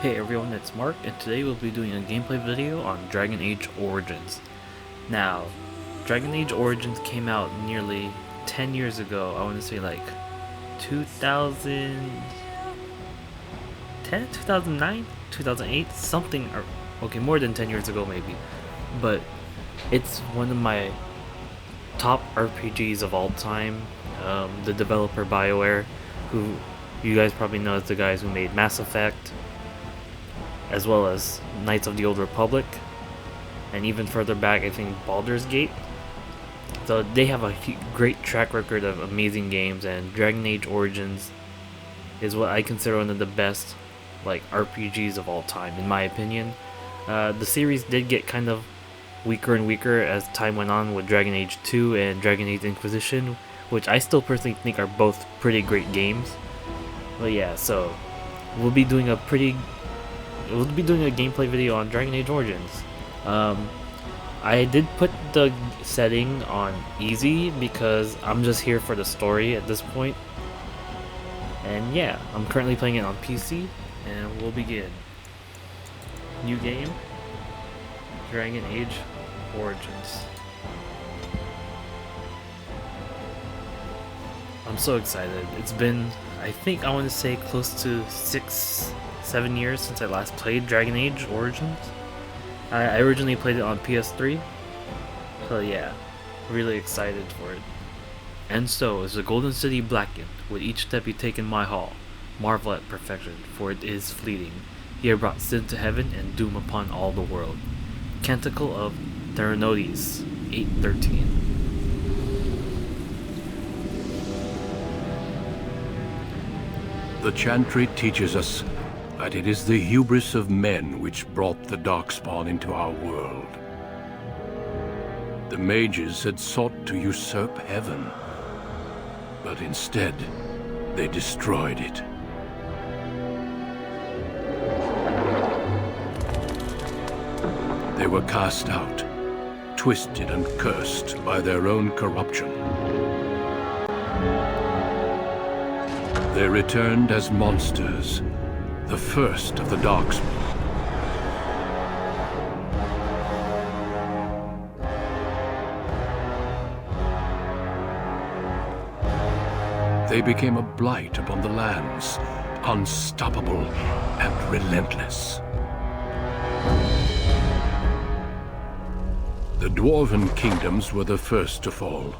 Hey everyone, it's Mark, and today we'll be doing a gameplay video on Dragon Age Origins. Now, Dragon Age Origins came out nearly 10 years ago. I want to say like 2010, 2009, 2008, something, or okay, more than 10 years ago maybe. But it's one of my top RPGs of all time. The developer BioWare, who you guys probably know as the guys who made Mass Effect, as well as Knights of the Old Republic, and even further back, I think Baldur's Gate. So they have a great track record of amazing games, and Dragon Age Origins is what I consider one of the best RPGs of all time, in my opinion. The series did get kind of weaker and weaker as time went on with Dragon Age 2 and Dragon Age Inquisition, which I still personally think are both pretty great games. But yeah, so we'll be doing a gameplay video on Dragon Age Origins. I did put the setting on easy because I'm just here for the story at this point. And yeah, I'm currently playing it on PC, and we'll begin. New game, Dragon Age Origins. I'm so excited. It's been, I want to say, close to 6-7 years since I last played Dragon Age Origins. I originally played it on PS3, so yeah, really excited for it. And so, as the Golden City blackened, with each step you take in my hall, marvel at perfection, for it is fleeting. He had brought sin to heaven and doom upon all the world. Canticle of Theranos 8:13. The Chantry teaches us that it is the hubris of men which brought the Darkspawn into our world. The mages had sought to usurp heaven, but instead, they destroyed it. They were cast out, twisted and cursed by their own corruption. They returned as monsters, the first of the Darkspawn. They became a blight upon the lands, unstoppable and relentless. The Dwarven kingdoms were the first to fall,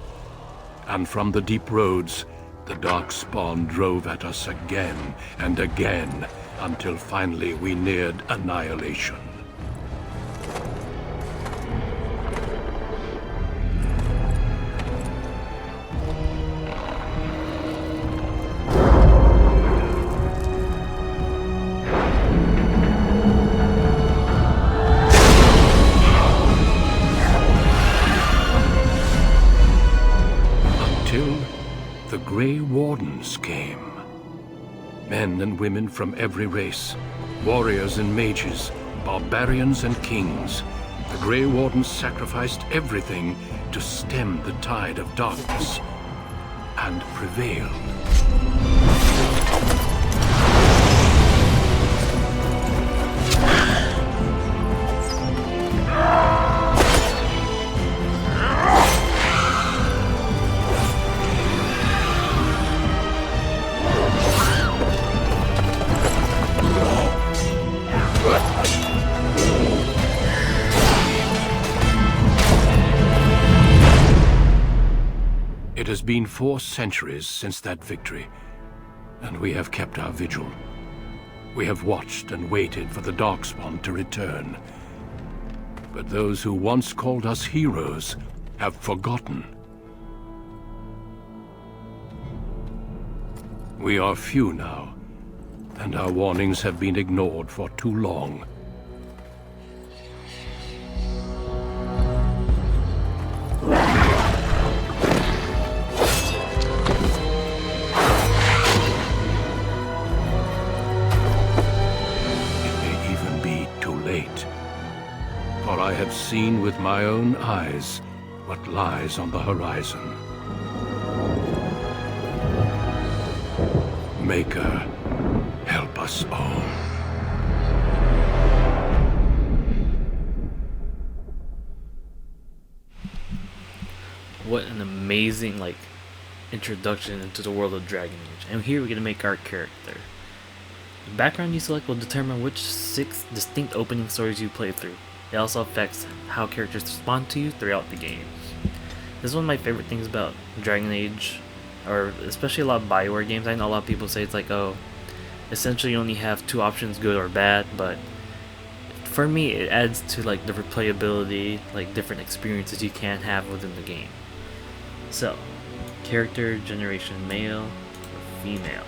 and from the deep roads, the Darkspawn drove at us again and again, until finally we neared annihilation. Until the Grey Wardens came. Men and women from every race, warriors and mages, barbarians and kings. The Grey Wardens sacrificed everything to stem the tide of darkness, and prevailed. It has been 4 centuries since that victory, and we have kept our vigil. We have watched and waited for the Darkspawn to return. But those who once called us heroes have forgotten. We are few now, and our warnings have been ignored for too long. For I have seen with my own eyes what lies on the horizon. Maker, help us all. what an amazing like introduction into the world of Dragon Age. And here we're gonna make our character. The background you select will determine which 6 distinct opening stories you play through. It also affects how characters respond to you throughout the game. This is one of my favorite things about Dragon Age, or especially a lot of BioWare games. I know a lot of people say it's like, oh, essentially you only have 2 options, good or bad, but for me it adds to like the replayability, like different experiences you can have within the game. So, character generation, male or female.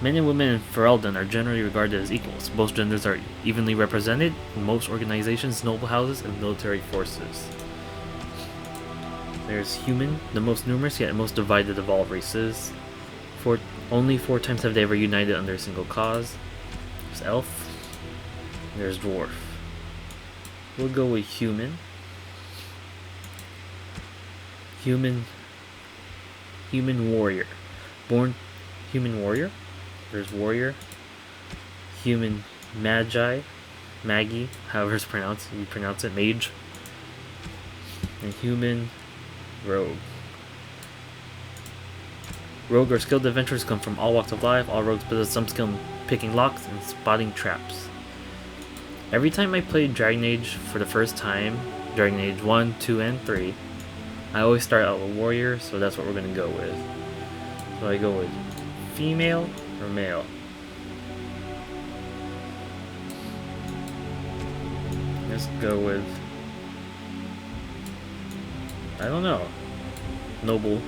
Men and women in Ferelden are generally regarded as equals. Both genders are evenly represented in most organizations, noble houses, and military forces. There's human, the most numerous yet most divided of all races. Only 4 times have they ever united under a single cause. There's elf. There's dwarf. We'll go with human. Human warrior. Born human warrior. There's warrior. Human Maggie, however it's pronounced, you pronounce it, mage. And human rogue. Rogue or skilled adventurers come from all walks of life. All rogues possess some skill in picking locks and spotting traps. Every time I played Dragon Age for the first time, Dragon Age 1, 2, and 3, I always start out with warrior, so that's what we're going to go with. So I go with female or male. Let's go with, I don't know, noble.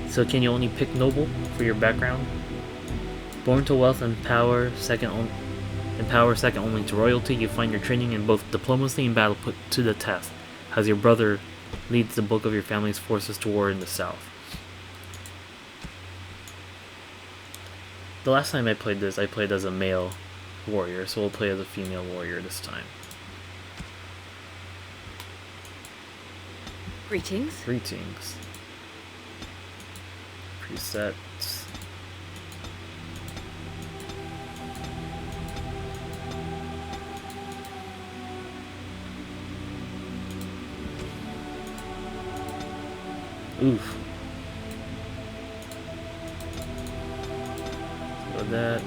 So can you only pick noble for your background? Born to wealth and power, second only to royalty, you find your training in both diplomacy and battle put to the test, as your brother leads the bulk of your family's forces to war in the south. The last time I played this, I played as a male warrior, so we'll play as a female warrior this time. Greetings. Greetings. Presets. Oof. So that.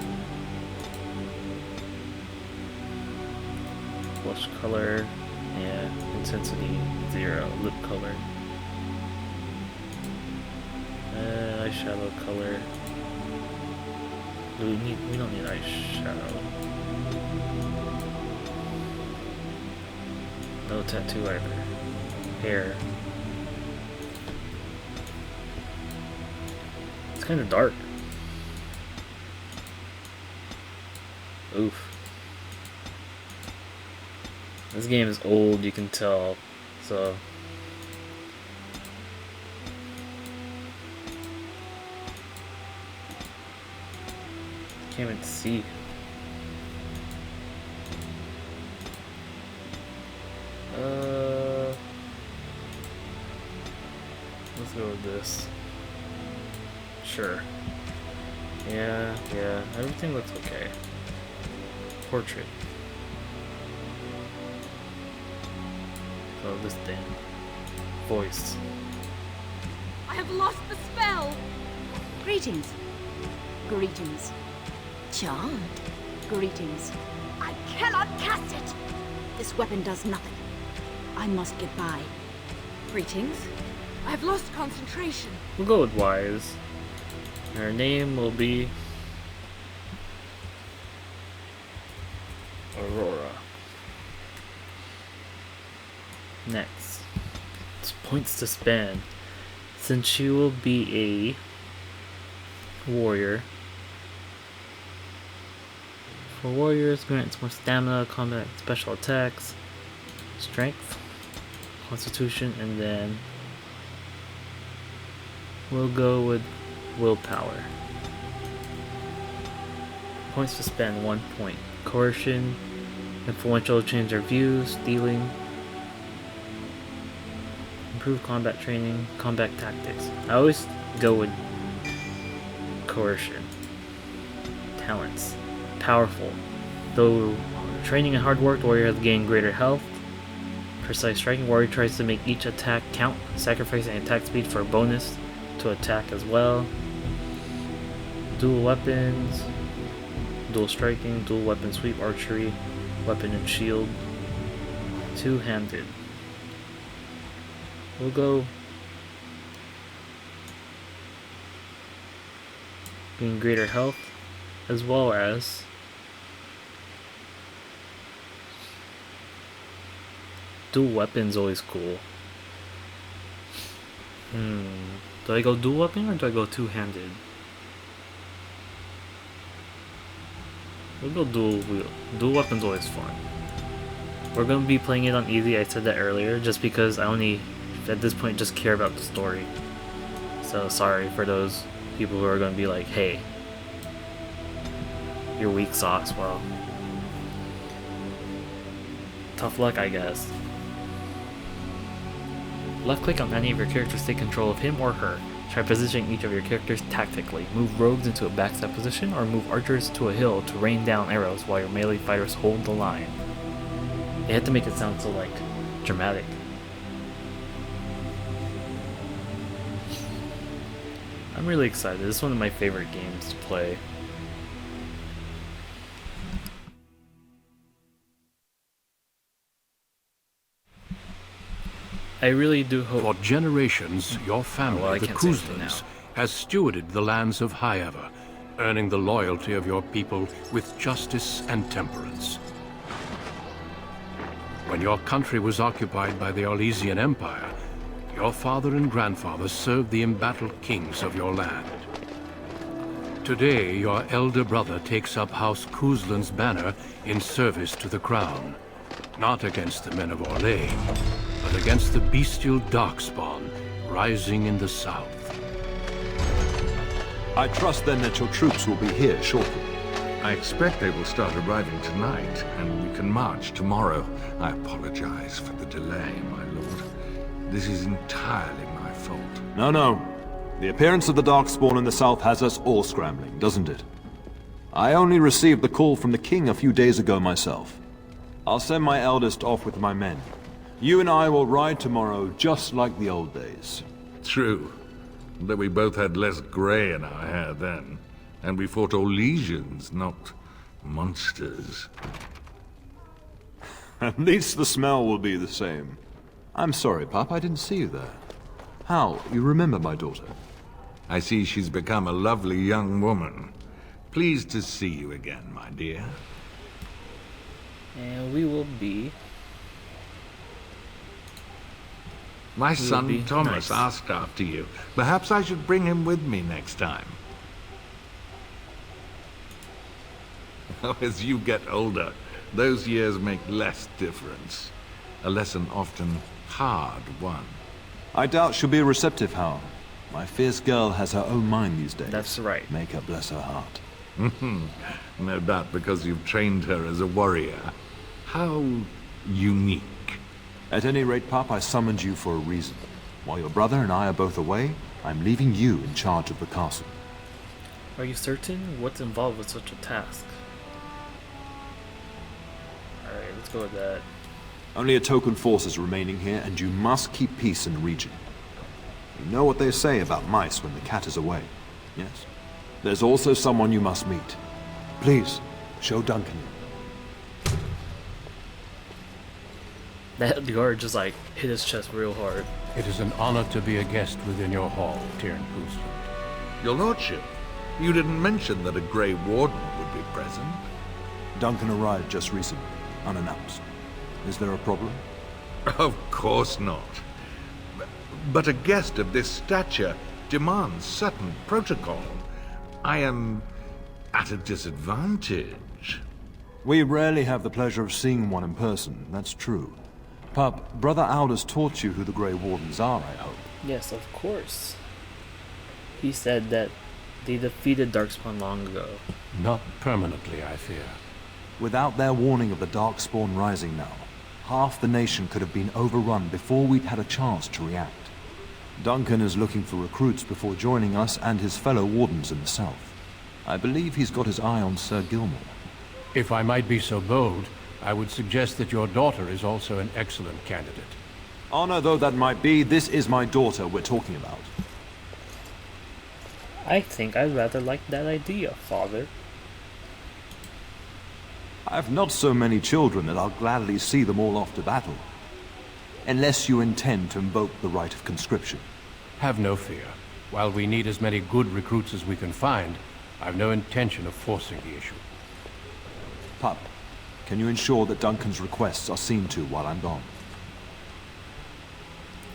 Blush color. Yeah. Intensity 0. Lip color. Eyeshadow color. We don't need eyeshadow. No tattoo either. Hair. It's kind of dark. Oof. This game is old, you can tell. So can't even see. Let's go with this. Sure. Yeah, everything looks okay. Portrait. Oh, this thing. Voice. I have lost the spell! Greetings. Greetings. Charmed. Greetings. I cannot cast it! This weapon does nothing. I must get by. Greetings. I have lost concentration. We'll go with Wise. Her name will be Aurora. Next, it's points to spend. Since she will be a warrior, for warriors, grants more stamina, combat, special attacks, strength, constitution, and then we'll go with willpower. Points to spend 1 point. Coercion, influential change their views, stealing, improve combat training, combat tactics. I always go with coercion. Talents. Powerful. Though training and hard work, the warrior has gained greater health, Precise striking. Warrior tries to make each attack count, sacrificing attack speed for a bonus to attack as well. Dual weapons. Dual striking, dual weapon sweep, archery, weapon and shield. Two-handed. We'll go gain greater health, as well as dual weapons. Always cool. Do I go dual weapon or do I go two-handed? We'll go dual wheel. Dual weapon's always fun. We're gonna be playing it on easy. I said that earlier, just because I only, at this point, just care about the story. So sorry for those people who are gonna be like, "Hey, you're weak sauce." Well, tough luck, I guess. Left click on any of your characters to take control of him or her. Try positioning each of your characters tactically. Move rogues into a backstab position, or move archers to a hill to rain down arrows while your melee fighters hold the line. They had to make it sound so, like, dramatic. I'm really excited. This is one of my favorite games to play. I really do hope... For generations, your family, the Kuzlans, has stewarded the lands of Highever, earning the loyalty of your people with justice and temperance. When your country was occupied by the Orlesian Empire, your father and grandfather served the embattled kings of your land. Today, your elder brother takes up House Kuzlan's banner in service to the crown, not against the men of Orlais, but against the bestial Darkspawn rising in the south. I trust then that your troops will be here shortly. I expect they will start arriving tonight, and we can march tomorrow. I apologize for the delay, my lord. This is entirely my fault. No. The appearance of the Darkspawn in the south has us all scrambling, doesn't it? I only received the call from the king a few days ago myself. I'll send my eldest off with my men. You and I will ride tomorrow just like the old days. True. Though we both had less grey in our hair then. And we fought Orlesians, not monsters. At least the smell will be the same. I'm sorry, Pup, I didn't see you there. Hal, you remember my daughter? I see she's become a lovely young woman. Pleased to see you again, my dear. And we will be... My son nice. Thomas asked after you. Perhaps I should bring him with me next time. As you get older, those years make less difference. A lesson often hard won. I doubt she'll be receptive, Hal. My fierce girl has her own mind these days. That's right. Make her bless her heart. No doubt because you've trained her as a warrior. How unique. At any rate, Pup, I summoned you for a reason. While your brother and I are both away, I'm leaving you in charge of the castle. Are you certain? What's involved with such a task? Alright, let's go with that. Only a token force is remaining here, and you must keep peace in the region. You know what they say about mice when the cat is away, yes? There's also someone you must meet. Please, show Duncan. That guard just like hit his chest real hard. It is an honor to be a guest within your hall, Teyrn Kuzlan. Your lordship, you didn't mention that a Grey Warden would be present. Duncan arrived just recently, unannounced. Is there a problem? Of course not. But a guest of this stature demands certain protocol. I am at a disadvantage. We rarely have the pleasure of seeing one in person, that's true. Pup, Brother Aldous taught you who the Grey Wardens are, I hope. Yes, of course. He said that they defeated Darkspawn long ago. Not permanently, I fear. Without their warning of the Darkspawn rising now, half the nation could have been overrun before we'd had a chance to react. Duncan is looking for recruits before joining us and his fellow Wardens in the south. I believe he's got his eye on Sir Gilmore. If I might be so bold, I would suggest that your daughter is also an excellent candidate. Honor though that might be, this is my daughter we're talking about. I think I'd rather like that idea, father. I've not so many children that I'll gladly see them all off to battle. Unless you intend to invoke the right of conscription. Have no fear. While we need as many good recruits as we can find, I've no intention of forcing the issue. Pup, can you ensure that Duncan's requests are seen to while I'm gone?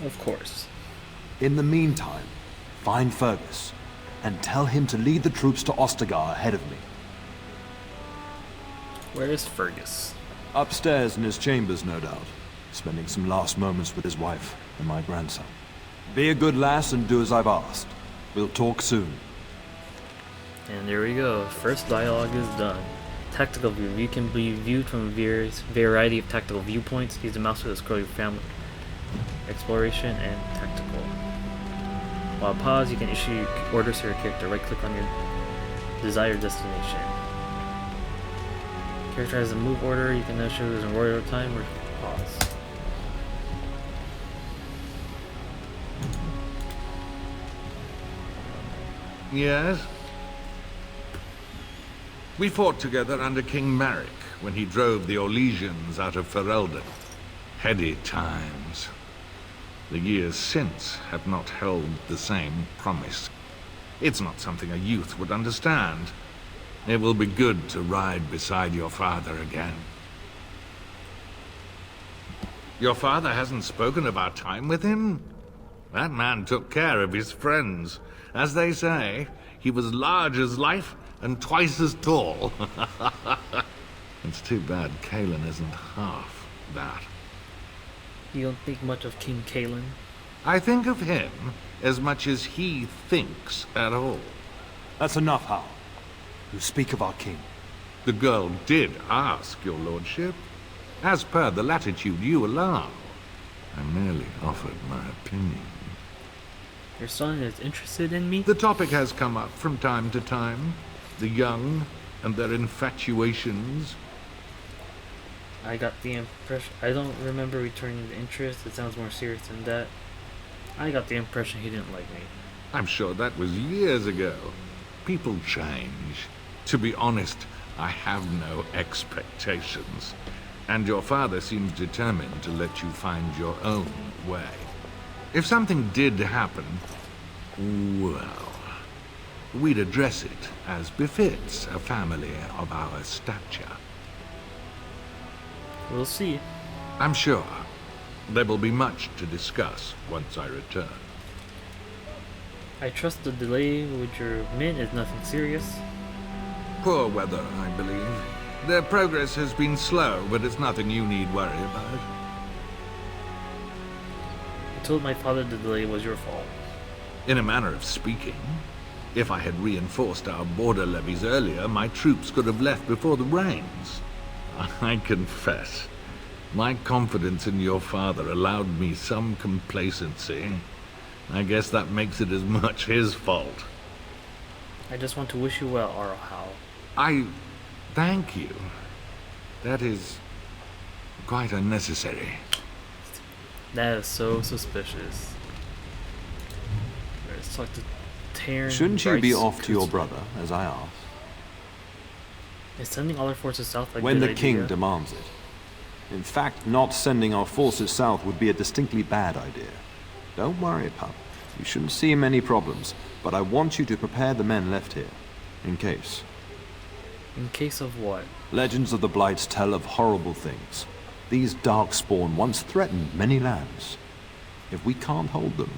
Of course. In the meantime, find Fergus, and tell him to lead the troops to Ostagar ahead of me. Where is Fergus? Upstairs in his chambers, no doubt, spending some last moments with his wife and my grandson. Be a good lass and do as I've asked. We'll talk soon. And there we go. First dialogue is done. Tactical view. You can be viewed from a variety of tactical viewpoints. Use the mouse to scroll your family, exploration, and tactical. While pause, you can issue orders to your character. Right click on your desired destination. Character has a move order. You can issue as an order time or pause. Yes? We fought together under King Maric when he drove the Orlesians out of Ferelden. Heady times. The years since have not held the same promise. It's not something a youth would understand. It will be good to ride beside your father again. Your father hasn't spoken of our time with him? That man took care of his friends. As they say, he was large as life and twice as tall. It's too bad Cailan isn't half that. You don't think much of King Cailan? I think of him as much as he thinks at all. That's enough, Hal. You speak of our king. The girl did ask, your lordship. As per the latitude you allow. I merely offered my opinion. Your son is interested in me? The topic has come up from time to time. The young and their infatuations. I got the impression... I don't remember returning the interest. It sounds more serious than that. I got the impression he didn't like me. I'm sure that was years ago. People change. To be honest, I have no expectations. And your father seems determined to let you find your own way. If something did happen, well, we'd address it as befits a family of our stature. We'll see. I'm sure there will be much to discuss once I return. I trust the delay with your men is nothing serious. Poor weather, I believe. Their progress has been slow, but it's nothing you need worry about. I told my father the delay was your fault. In a manner of speaking, if I had reinforced our border levies earlier, my troops could have left before the rains. I confess, my confidence in your father allowed me some complacency. I guess that makes it as much his fault. I just want to wish you well, Arahau. I thank you. That is quite unnecessary. That is so suspicious. Let's talk to Taryn. Shouldn't you be Bryce, off to your Kuz- brother, as I asked? Is sending all our forces south like When good the king idea? demands it. In fact, not sending our forces south would be a distinctly bad idea. Don't worry, pup. You shouldn't see many problems, but I want you to prepare the men left here. In case. In case of what? Legends of the Blights tell of horrible things. These Darkspawn once threatened many lands. If we can't hold them,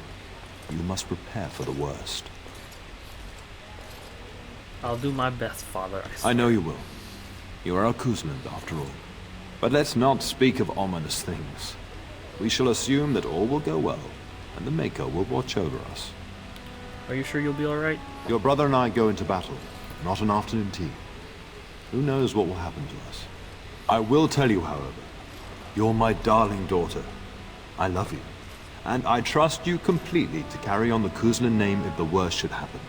you must prepare for the worst. I'll do my best, father. I know you will. You are a Kuzland, after all. But let's not speak of ominous things. We shall assume that all will go well, and the Mako will watch over us. Are you sure you'll be alright? Your brother and I go into battle, not an afternoon tea. Who knows what will happen to us? I will tell you, however, you're my darling daughter. I love you, and I trust you completely to carry on the Kuzlan name if the worst should happen.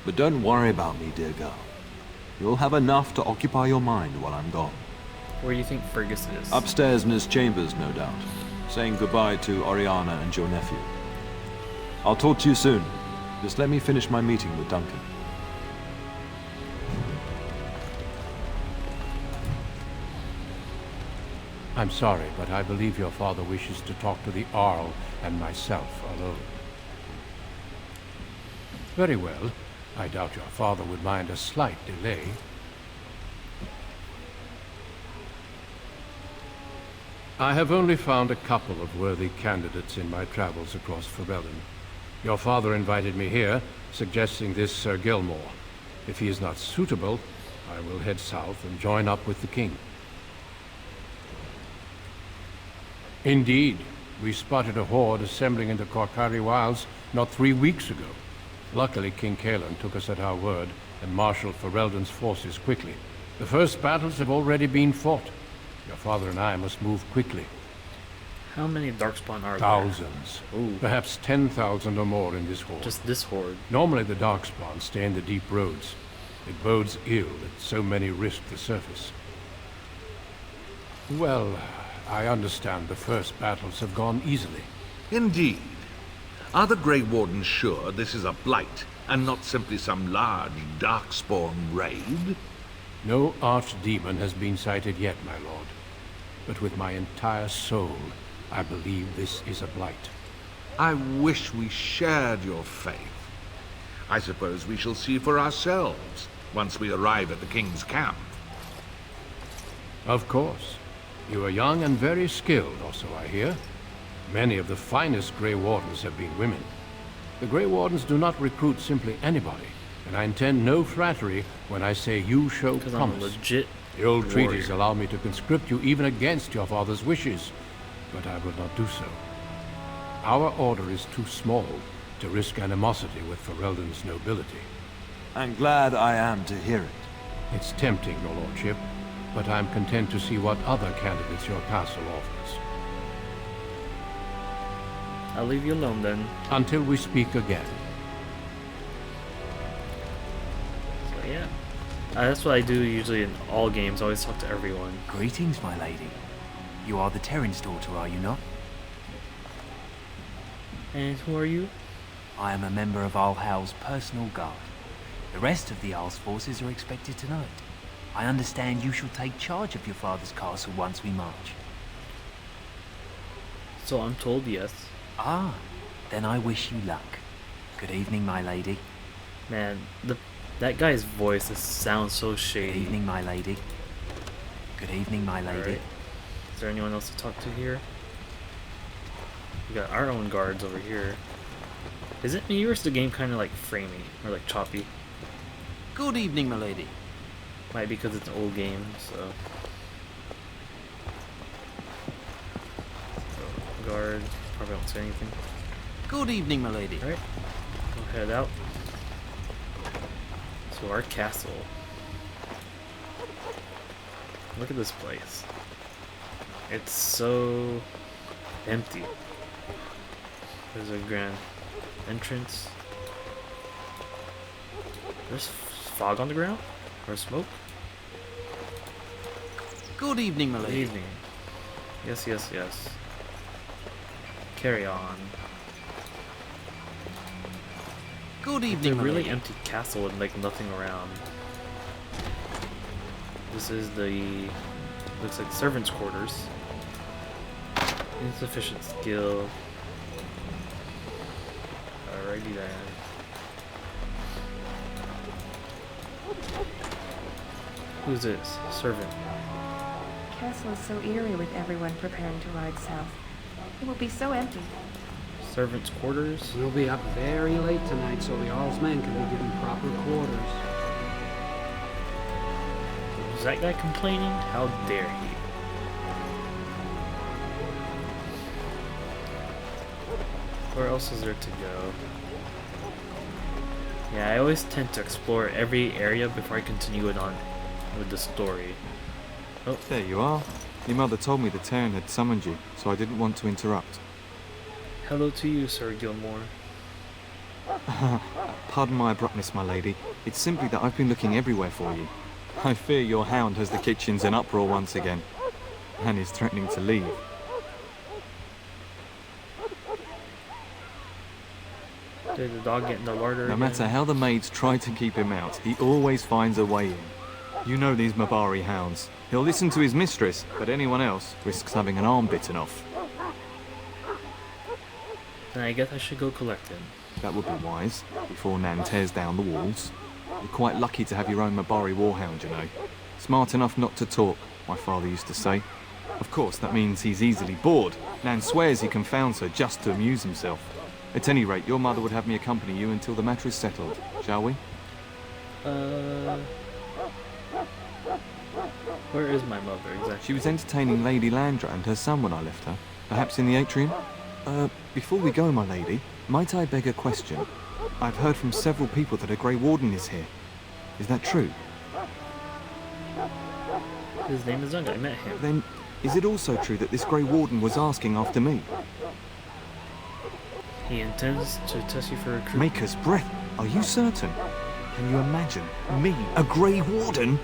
But don't worry about me, dear girl. You'll have enough to occupy your mind while I'm gone. Where do you think Fergus is? Upstairs in his chambers, no doubt. Saying goodbye to Oriana and your nephew. I'll talk to you soon. Just let me finish my meeting with Duncan. I'm sorry, but I believe your father wishes to talk to the Arl and myself alone. Very well. I doubt your father would mind a slight delay. I have only found a couple of worthy candidates in my travels across Ferelden. Your father invited me here, suggesting this Sir Gilmore. If he is not suitable, I will head south and join up with the king. Indeed, we spotted a horde assembling in the Korcari Wilds not 3 weeks ago. Luckily, King Cailan took us at our word and marshaled Ferelden's forces quickly. The first battles have already been fought. Your father and I must move quickly. How many Darkspawn are there? Thousands. Ooh. Perhaps 10,000 or more in this horde. Just this horde. Normally the Darkspawn stay in the deep roads. It bodes ill that so many risk the surface. Well, I understand the first battles have gone easily. Indeed. Are the Grey Wardens sure this is a blight, and not simply some large Darkspawn raid? No archdemon has been sighted yet, my lord. But with my entire soul, I believe this is a blight. I wish we shared your faith. I suppose we shall see for ourselves once we arrive at the King's camp. Of course. You are young and very skilled, or so I hear. Many of the finest Grey Wardens have been women. The Grey Wardens do not recruit simply anybody, and I intend no flattery when I say you show Because I'm a promise. legit The old warrior. treaties allow me to conscript you even against your father's wishes, but I will not do so. Our order is too small to risk animosity with Ferelden's nobility. I'm glad I am to hear it. It's tempting, your lordship, but I'm content to see what other candidates your castle offers. I'll leave you alone then. Until we speak again. So yeah. That's what I do usually in all games. I always talk to everyone. Greetings, my lady. You are the Terran's daughter, are you not? And who are you? I am a member of Arlhow's personal guard. The rest of the Arl's forces are expected tonight. I understand you shall take charge of your father's castle once we march. So I'm told yes. Ah, then I wish you luck. Good evening, my lady. Man, that guy's voice sounds so Good shady. evening, my lady. Good evening, my lady. Alright. Is there anyone else to talk to here? We got our own guards over here. Is it me or is the game kind of like framey or like choppy? Good evening, my lady. Might be because it's an old game, so. Guard, probably won't say anything. Good evening, my lady. Alright, we'll head out to our castle. Look at this place. It's so empty. There's a grand entrance. There's fog on the ground? Or smoke? Good evening, my Good lady. evening. Yes, yes, yes. Carry on. Good It's a evening, my really lady. empty castle with like nothing around. This is the looks like servants' quarters. Insufficient skill. Alrighty then. Who's this? Servant. Castle is so eerie with everyone preparing to ride south. It will be so empty. Servants' quarters. We'll be up very late tonight so the Jarl's men can be given proper quarters. Is that guy complaining? How dare he? Where else is there to go? Yeah, I always tend to explore every area before I continue it on with the story. Oh, There you are. Your mother told me the Terran had summoned you, so I didn't want to interrupt. hello to you, Sir Gilmore. Pardon my abruptness, my lady. It's simply that I've been looking everywhere for you. I fear your hound has the kitchens in uproar once again, and is threatening to leave. Did the dog get in the larder No again? matter how the maids try to keep him out, he always finds a way in. You know these Mabari hounds. He'll listen to his mistress, but anyone else risks having an arm bitten off. Then I guess I should go collect him. That would be wise, before Nan tears down the walls. You're quite lucky to have your own Mabari warhound, you know. Smart enough not to talk, my father used to say. Of course, that means he's easily bored. Nan swears he confounds her just to amuse himself. At any rate, your mother would have me accompany you until the matter is settled, shall we? Where is my mother exactly? She was entertaining Lady Landra and her son when I left her. Perhaps in the atrium? Before we go, my lady, might I beg a question? I've heard from several people that a Grey Warden is here. Is that true? His name is Zung. I met him. Then, is it also true that this Grey Warden was asking after me? He intends to test you for recruitment. Maker's breath. Are you certain? Can you imagine? Me, a Grey Warden?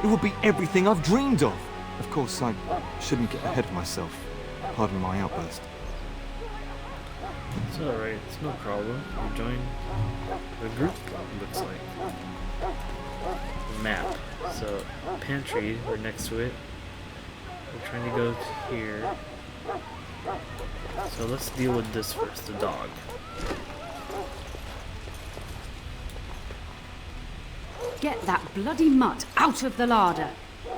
It would be everything I've dreamed of. Of course, I shouldn't get ahead of myself. Pardon my outburst. It's alright, it's no problem. You join the group, looks like. Map. So, pantry, we're next to it. We're trying to go to here. So let's deal with this first, the dog. Get that bloody mutt out of the larder.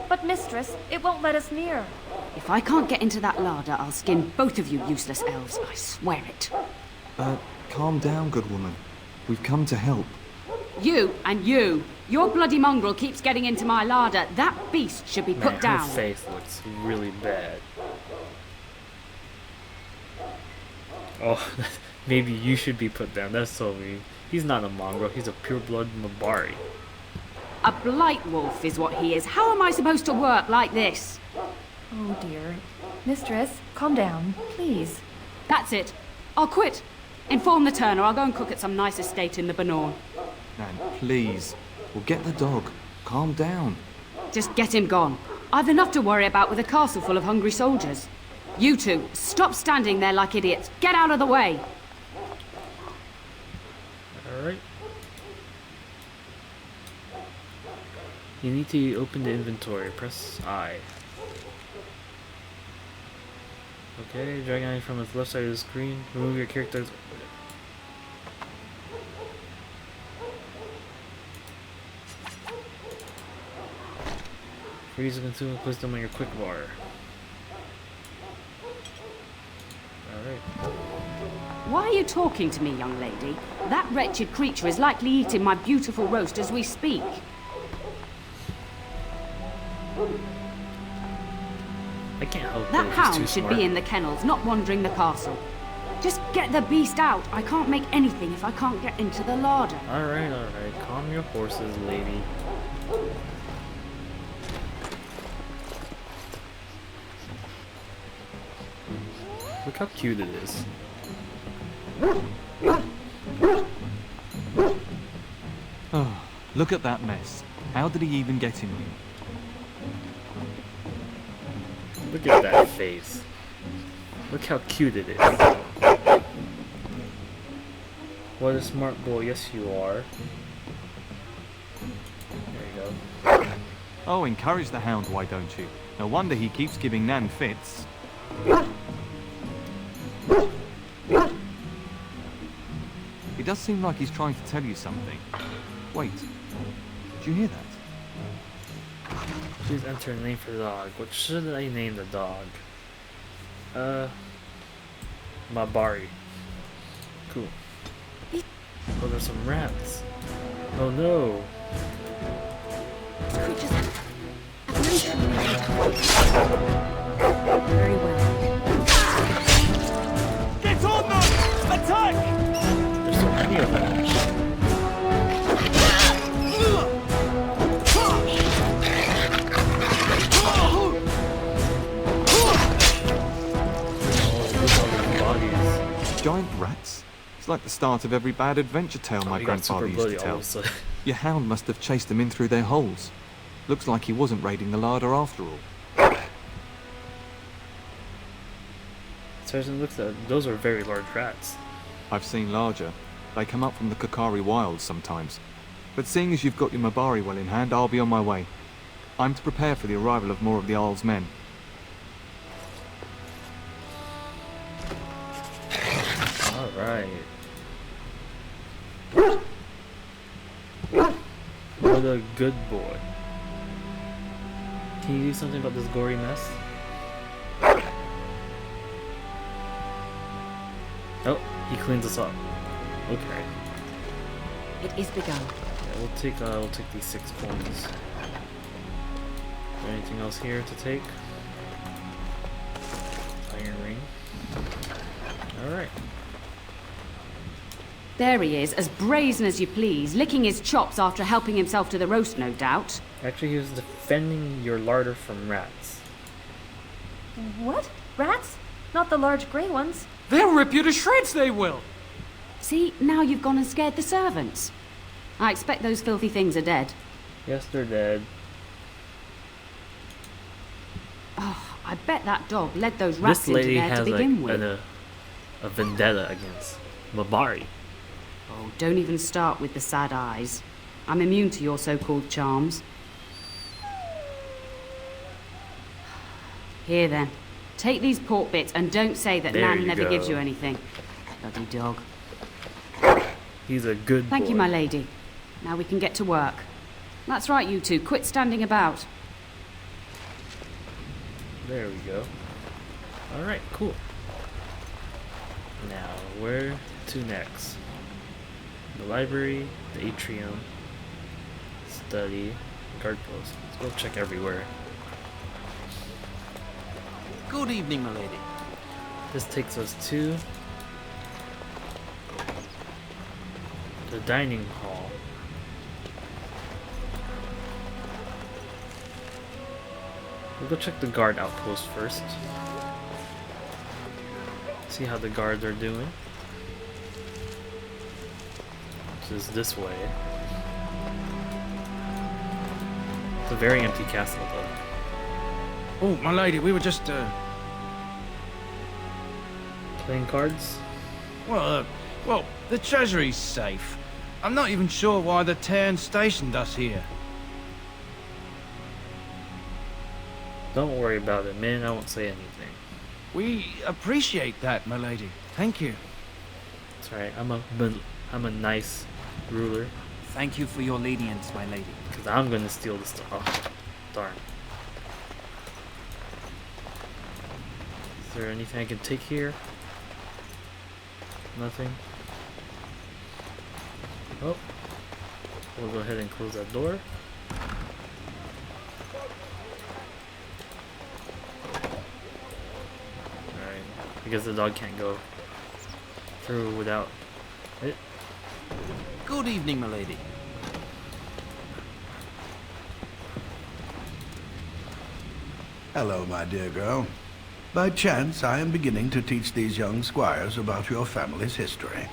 But mistress, it won't let us near. If I can't get into that larder, I'll skin both of you useless elves, I swear it. Calm down, good woman. We've come to help. You and you. Your bloody mongrel keeps getting into my larder. That beast should be put Man, down. her face looks really bad. Oh, maybe you should be put down. That's so mean. He's not a mongrel. He's a pure-blood Mabari. A blight wolf is what he is. How am I supposed to work like this? Oh dear. Mistress, calm down, please. That's it. I'll quit. Inform the turner. I'll go and cook at some nice estate in the Banorn. Nan, please. We'll get the dog. Calm down. Just get him gone. I've enough to worry about with a castle full of hungry soldiers. You two, stop standing there like idiots. Get out of the way. Alright. You need to open the inventory. Press I. Okay, drag on from the left side of the screen. Remove your character's... Freeze and consume and place them on your quick bar. Alright. Why are you talking to me, young lady? That wretched creature is likely eating my beautiful roast as we speak. I can't help That it. hound should be in the kennels, not wandering the castle. Just get the beast out. I can't make anything if I can't get into the larder. Alright. Calm your horses, lady. Look how cute it is. Oh, look at that mess. How did he even get in here? Look at that face. Look how cute it is. What a smart boy. Yes, you are. There you go. Oh, encourage the hound, why don't you? No wonder he keeps giving Nan fits. It does seem like he's trying to tell you something. Wait, did you hear that? Please enter a name for the dog. What should I name the dog? Mabari. Cool. Oh, there's some rats. Oh no. Creatures have very well. Get on them! Attack! There's so many of them. Giant rats? It's like the start of every bad adventure tale my Oh, you got grandfather super used bloody to all tell. of a sudden. Your hound must have chased them in through their holes. Looks like he wasn't raiding the larder after all. Sergeant looks at those are very large rats. I've seen larger. They come up from the Kokari wilds sometimes. But seeing as you've got your Mabari well in hand, I'll be on my way. I'm to prepare for the arrival of more of the Isle's men. Alright. What a good boy. Can you do something about this gory mess? Oh, he cleans us up. Okay. It is begun. Yeah, we'll take these 6 coins. Is there anything else here to take? Iron ring. Alright. There he is, as brazen as you please, licking his chops after helping himself to the roast, no doubt. Actually, he was defending your larder from rats. What? Rats? Not the large grey ones? They'll rip you to shreds, they will! See, now you've gone and scared the servants. I expect those filthy things are dead. Yes, they're dead. Oh, I bet that dog led those rats This into lady there has to begin with. a vendetta against Mabari. Oh, don't even start with the sad eyes. I'm immune to your so-called charms. Here then, take these pork bits and don't say that There Nan you never go. gives you anything. Bloody dog. He's a good boy. Thank you, my lady. Now we can get to work. That's right, you two. Quit standing about. There we go. Alright, cool. Now, where to next? The library, the atrium, study, guard post. Let's go check everywhere. Good evening, my lady. This takes us to the dining hall. We'll go check the guard outpost first. See how the guards are doing. Which is this way. It's a very empty castle though. Oh, my lady, we were just, Playing cards? well, the treasury's safe. I'm not even sure why the town stationed us here. Don't worry about it, man. I won't say anything. We appreciate that, my lady. Thank you. It's alright. I'm a nice ruler. Thank you for your lenience, my lady. Because I'm gonna steal this stuff. Oh, darn. Is there anything I can take here? Nothing. Oh. We'll go ahead and close that door. Alright. I guess the dog can't go through without it. Good evening, my lady. Hello, my dear girl. By chance, I am beginning to teach these young squires about your family's history.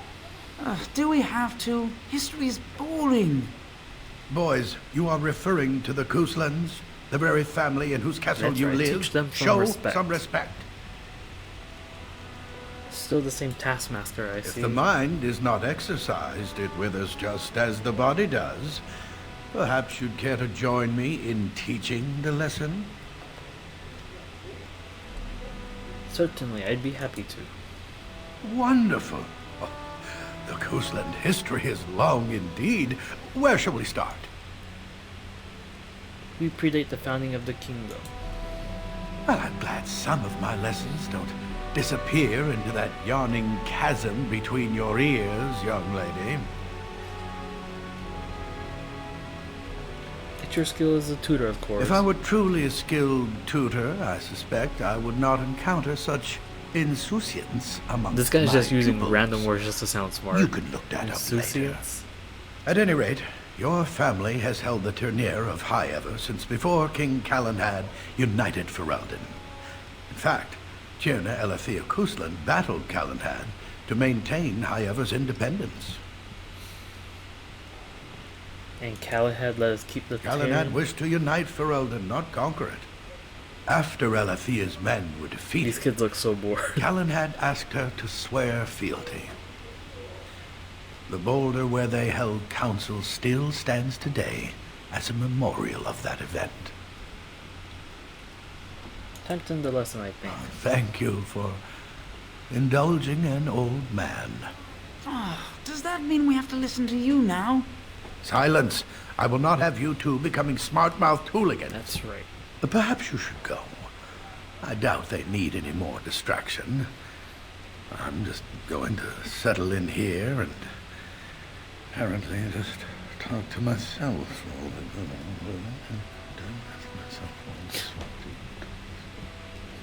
Do we have to? History is boring. Boys, you are referring to the Couslands, the very family in whose castle That's you right, live. teach them some Show respect. some respect. Still the same taskmaster, I If see. the mind is not exercised, it withers just as the body does. Perhaps you'd care to join me in teaching the lesson? Certainly, I'd be happy to. Wonderful. Oh, the Cousland history is long indeed. Where shall we start? We predate the founding of the kingdom. Well, I'm glad some of my lessons don't disappear into that yawning chasm between your ears, young lady. Get your skill as a tutor, of course. If I were truly a skilled tutor, I suspect I would not encounter such insouciance amongst This guy's my just using pupils. random words just to sound smart. You can look that up later. Insouciance? At any rate, your family has held the tournure of High Ever since before King Calenhad united Ferelden. In fact, Tierna Elethea Cousland battled Calenhad to maintain High Ever's independence. And Galahad let us keep the Galahad Terran. wished to unite Ferelden, not conquer it. After Elathea's men were defeated, These kids look so bored. Galahad asked her to swear fealty. The boulder where they held council still stands today as a memorial of that event. Tempting the lesson, I think. Thank you for indulging an old man. Does that mean we have to listen to you now? Silence! I will not have you two becoming smart-mouthed hooligans. That's right. Perhaps you should go. I doubt they need any more distraction. I'm just going to settle in here and apparently just talk to myself.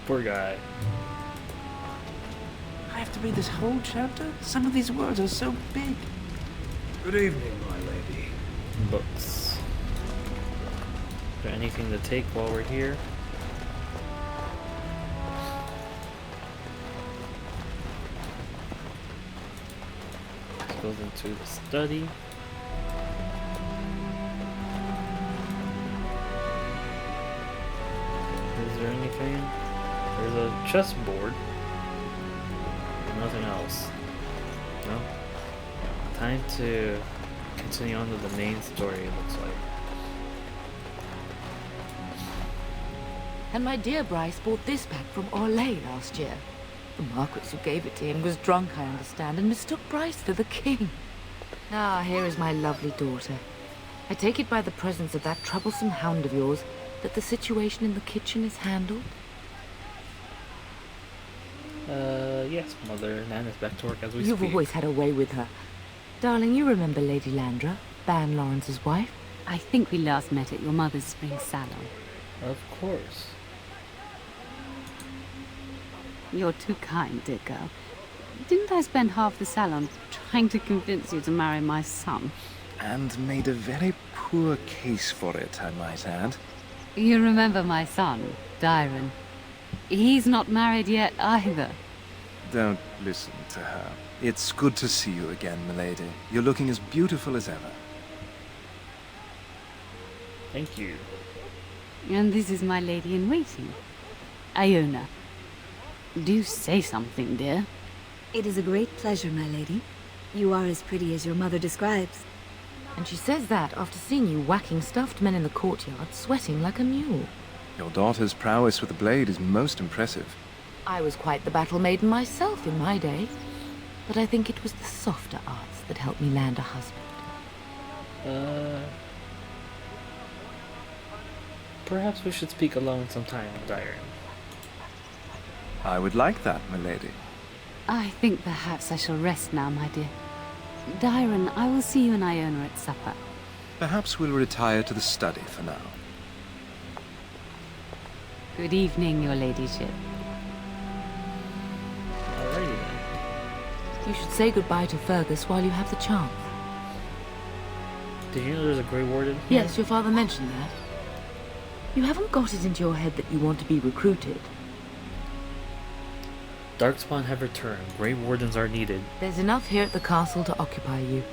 Poor guy. I have to read this whole chapter? Some of these words are so big. Good evening, my lady. Books. Is there anything to take while we're here? This goes into the study. Is there anything? There's a chessboard. Nothing else. No? Time to continue on to the main story, it looks like. And my dear Bryce bought this back from Orlais last year. The Marquis who gave it to him was drunk, I understand, and mistook Bryce for the king. Ah, here is my lovely daughter. I take it by the presence of that troublesome hound of yours that the situation in the kitchen is handled? Yes, Mother Nan is back to work as we You've speak. always had a way with her. Darling, you remember Lady Landra, Ban Lawrence's wife? I think we last met at your mother's spring salon. Of course. You're too kind, dear girl. Didn't I spend half the salon trying to convince you to marry my son? And made a very poor case for it, I might add. You remember my son, Dyron. He's not married yet either. Don't listen to her. It's good to see you again, milady. You're looking as beautiful as ever. Thank you. And this is my lady-in-waiting, Iona. Do say something, dear. It is a great pleasure, my lady. You are as pretty as your mother describes. And she says that after seeing you whacking stuffed men in the courtyard, sweating like a mule. Your daughter's prowess with the blade is most impressive. I was quite the battle maiden myself in my day. But I think it was the softer arts that helped me land a husband. Perhaps we should speak alone sometime, Dyron. I would like that, milady. I think perhaps I shall rest now, my dear. Dyron, I will see you and Iona at supper. Perhaps we'll retire to the study for now. Good evening, your ladyship. Alrighty then. You should say goodbye to Fergus while you have the chance. Did you know there's a Grey Warden here? Yes, your father mentioned that. You haven't got it into your head that you want to be recruited. Darkspawn have returned. Grey Wardens are needed. There's enough here at the castle to occupy you.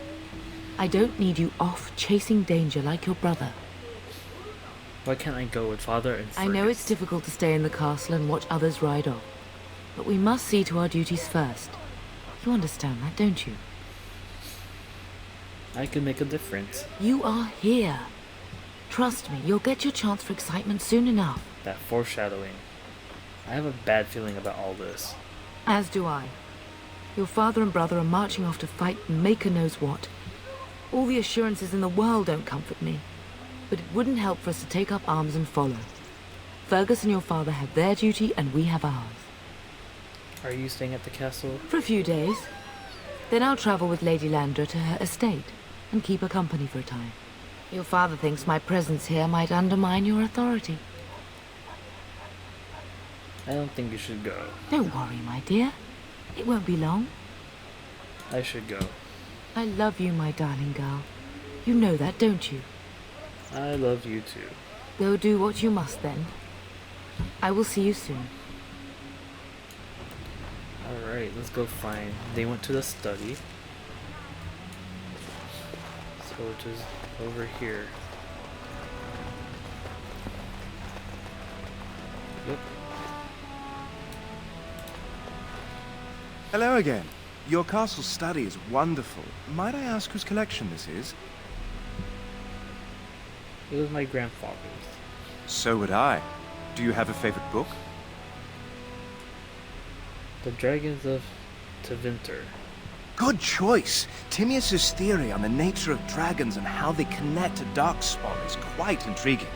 I don't need you off chasing danger like your brother. Why can't I go with Father and I know it's difficult to stay in the castle and watch others ride off. But we must see to our duties first. You understand that, don't you? I can make a difference. You are here. Trust me, you'll get your chance for excitement soon enough. That foreshadowing. I have a bad feeling about all this. As do I. Your father and brother are marching off to fight Maker knows what. All the assurances in the world don't comfort me. But it wouldn't help for us to take up arms and follow. Fergus and your father have their duty and we have ours. Are you staying at the castle? For a few days. Then I'll travel with Lady Landra to her estate and keep her company for a time. Your father thinks my presence here might undermine your authority. I don't think you should go. Don't worry, my dear. It won't be long. I should go. I love you, my darling girl. You know that, don't you? I love you too. Go do what you must then. I will see you soon. Alright, let's go find. They went to the study. So which is over here. Yep. Hello again. Your castle study is wonderful. Might I ask whose collection this is? It was my grandfather's. So would I. Do you have a favorite book? The Dragons of Tevinter. Good choice. Timaeus' theory on the nature of dragons and how they connect to Darkspawn is quite intriguing.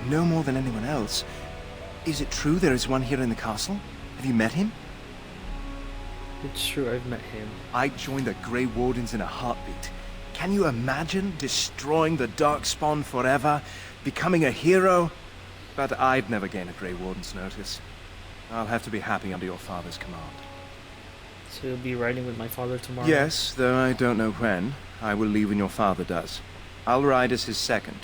No more than anyone else. Is it true there is one here in the castle? Have you met him? It's true, I've met him. I'd join the Grey Wardens in a heartbeat. Can you imagine destroying the Darkspawn forever? Becoming a hero? But I'd never gain a Grey Warden's notice. I'll have to be happy under your father's command. So you'll be riding with my father tomorrow? Yes, though I don't know when. I will leave when your father does. I'll ride as his second.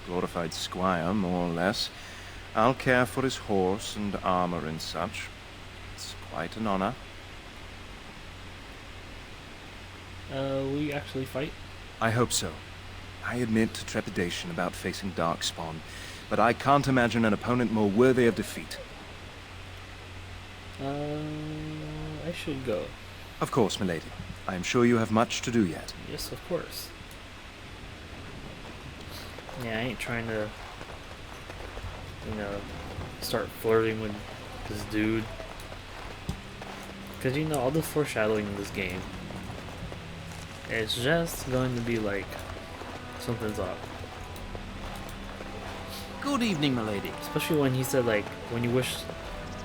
Glorified squire, more or less. I'll care for his horse and armor and such. It's quite an honor. Will you actually fight? I hope so. I admit to trepidation about facing Darkspawn, but I can't imagine an opponent more worthy of defeat. I should go. Of course, milady. I am sure you have much to do yet. Yes, of course. Yeah, I ain't trying to, you know, start flirting with this dude. Because, you know, all the foreshadowing in this game, it's just going to be like, something's up. Good evening, milady. Especially when he said, like, when you wish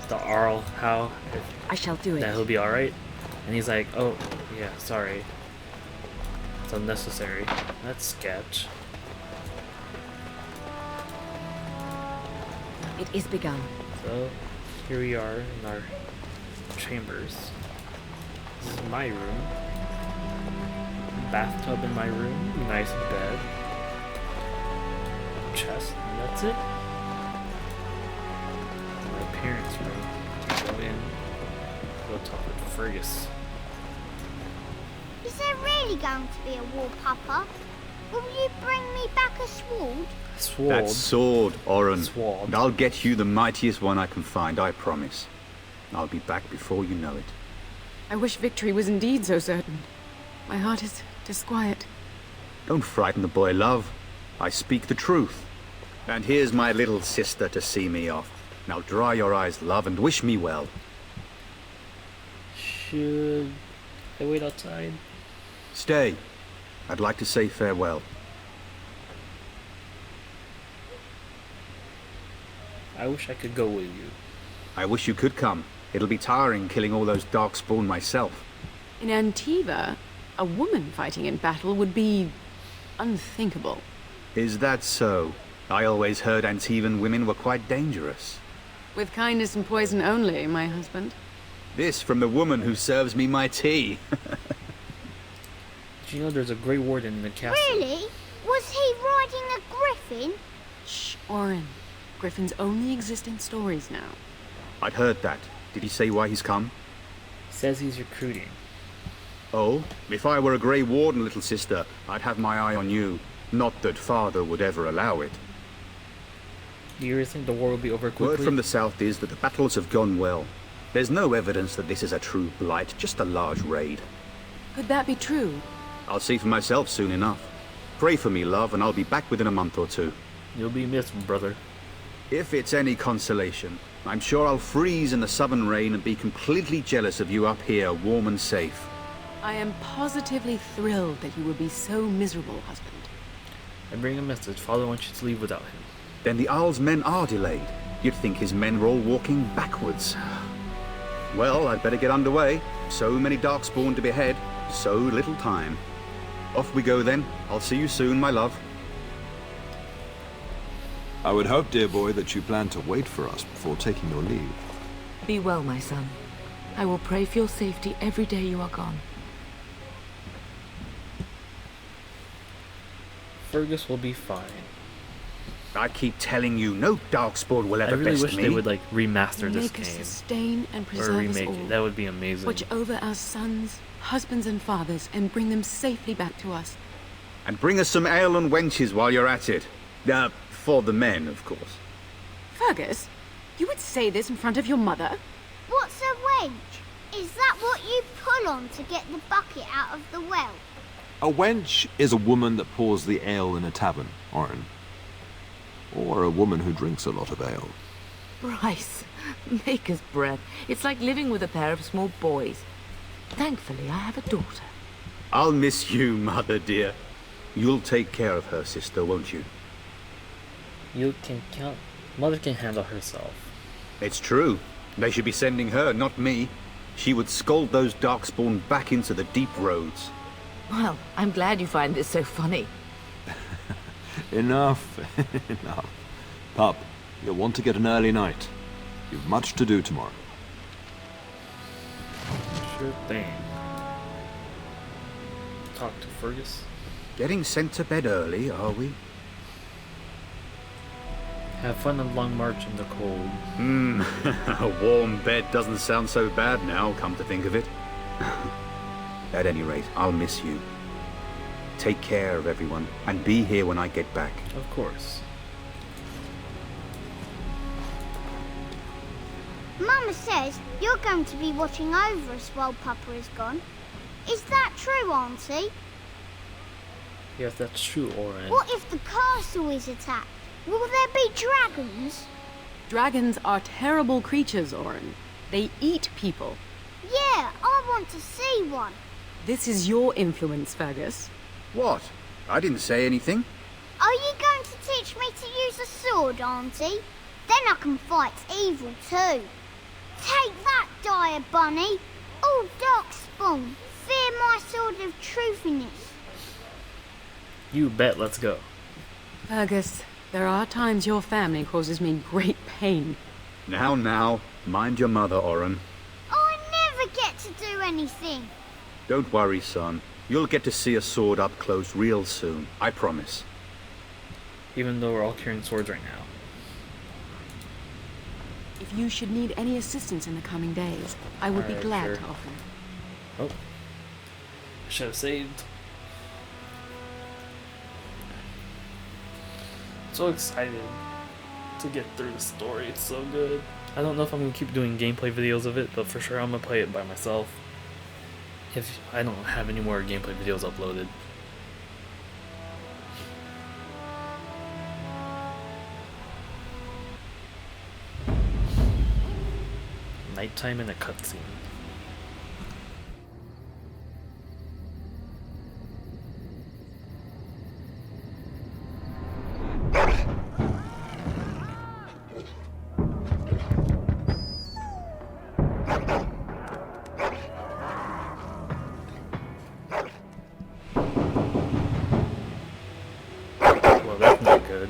the Arl how, if I shall do it. That he'll be alright. And he's like, oh, yeah, sorry. It's unnecessary. That's sketch. It is begun. So, here we are in our chambers. This is my room. Bathtub in my room. Nice bed. Chest, and that's it. My parents' room. Go in. Go talk with Fergus. Is there really going to be a war, Papa? Will you bring me back a sword? Sword. That sword, Oren. Sword. I'll get you the mightiest one I can find, I promise. I'll be back before you know it. I wish victory was indeed so certain. My heart is disquiet. Don't frighten the boy, love. I speak the truth. And here's my little sister to see me off. Now dry your eyes, love, and wish me well. Should I wait outside? Stay. I'd like to say farewell. I wish I could go with you. I wish you could come. It'll be tiring killing all those Darkspawn myself. In Antiva, a woman fighting in battle would be unthinkable. Is that so? I always heard Antivan women were quite dangerous. With kindness and poison only, my husband. This from the woman who serves me my tea. Did you know there's a Grey Warden in the castle? Really? Was he riding a griffin? Shh, Oren. Griffins only exist in stories now. I'd heard that. Did he say why he's come? Says he's recruiting. Oh, if I were a Grey Warden, little sister, I'd have my eye on you. Not that father would ever allow it. Do you think the war will be over quickly? Word from the south is that the battles have gone well. There's no evidence that this is a true blight, just a large raid. Could that be true? I'll see for myself soon enough. Pray for me, love, and I'll be back within a month or two. You'll be missed, brother. If it's any consolation, I'm sure I'll freeze in the southern rain and be completely jealous of you up here, warm and safe. I am positively thrilled that you will be so miserable, husband. I bring a message. Father wants you to leave without him. Then the Arl's men are delayed. You'd think his men were all walking backwards. Well, I'd better get underway. So many Darkspawn to behead, so little time. Off we go then. I'll see you soon, my love. I would hope, dear boy, that you plan to wait for us before taking your leave. Be well, my son. I will pray for your safety every day you are gone. Fergus will be fine. I keep telling you, no Darkspawn will I ever really best wish me. they would like remaster this Make us game sustain and or preserve us remake all. it. That would be amazing. Watch over our sons, husbands and fathers, and bring them safely back to us. And bring us some ale and wenches while you're at it. For the men, of course. Fergus, you would say this in front of your mother? What's a wench? Is that what you pull on to get the bucket out of the well? A wench is a woman that pours the ale in a tavern, Orin. Or a woman who drinks a lot of ale. Bryce, maker's breath. It's like living with a pair of small boys. Thankfully, I have a daughter. I'll miss you, Mother dear. You'll take care of her, sister, won't you? You can count. Mother can handle herself. It's true. They should be sending her, not me. She would scold those Darkspawn back into the deep roads. Well, I'm glad you find this so funny. Enough. Enough. Pup, you'll want to get an early night. You've much to do tomorrow. Sure thing. Talk to Fergus. Getting sent to bed early, are we? Have fun on long march in the cold. A warm bed doesn't sound so bad now, come to think of it. At any rate, I'll miss you. Take care of everyone, and be here when I get back. Of course. Mama says you're going to be watching over us while Papa is gone. Is that true, Auntie? Yes, that's true, Orin. What if the castle is attacked? Will there be dragons? Dragons are terrible creatures, Orin. They eat people. Yeah, I want to see one. This is your influence, Fergus. What? I didn't say anything. Are you going to teach me to use a sword, Auntie? Then I can fight evil too. Take that, dire bunny. Oh, Darkspawn, fear my sword of truthiness. You bet, let's go. Fergus, there are times your family causes me great pain. Now, mind your mother, Orin. I never get to do anything. Don't worry, son. You'll get to see a sword up close real soon, I promise. Even though we're all carrying swords right now. If you should need any assistance in the coming days, I would be glad sure. to offer. Oh. I should have saved. So excited to get through the story. It's so good. I don't know if I'm gonna keep doing gameplay videos of it, but for sure I'm gonna play it by myself. If I don't have any more gameplay videos uploaded. Nighttime in a cutscene. Well, that's not good.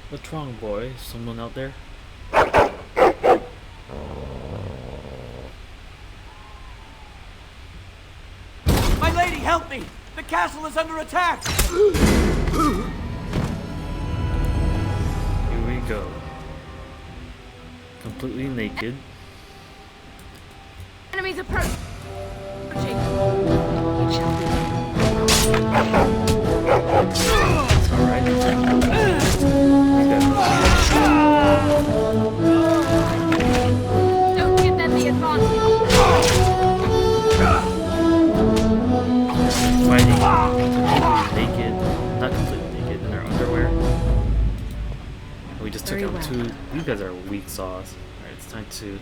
What's wrong, boy? Someone out there? My lady, help me! The castle is under attack! Here we go. Completely naked. Enemies approach! Don't give them the advantage. Fighting naked, not completely naked, in their underwear. We just took out two. You guys are weak sauce. Alright, it's time to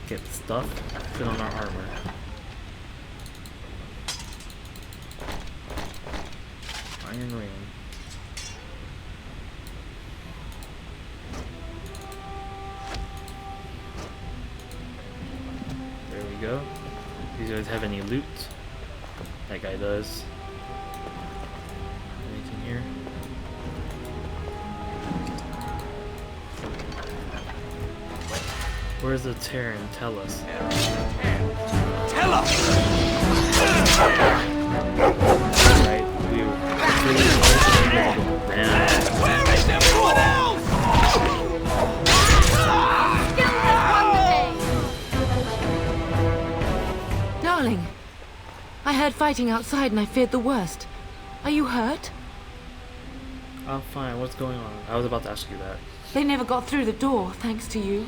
get stuff, put on our armor. Iron Ring. There we go. Do you guys have any loot? That guy does. Anything here? Where's the Terran? Tell us. Tell us! Right, we were Where is everyone else? Darling, I heard fighting outside and I feared the worst. Are you hurt? I'm fine. What's going on? I was about to ask you that. They never got through the door, thanks to you.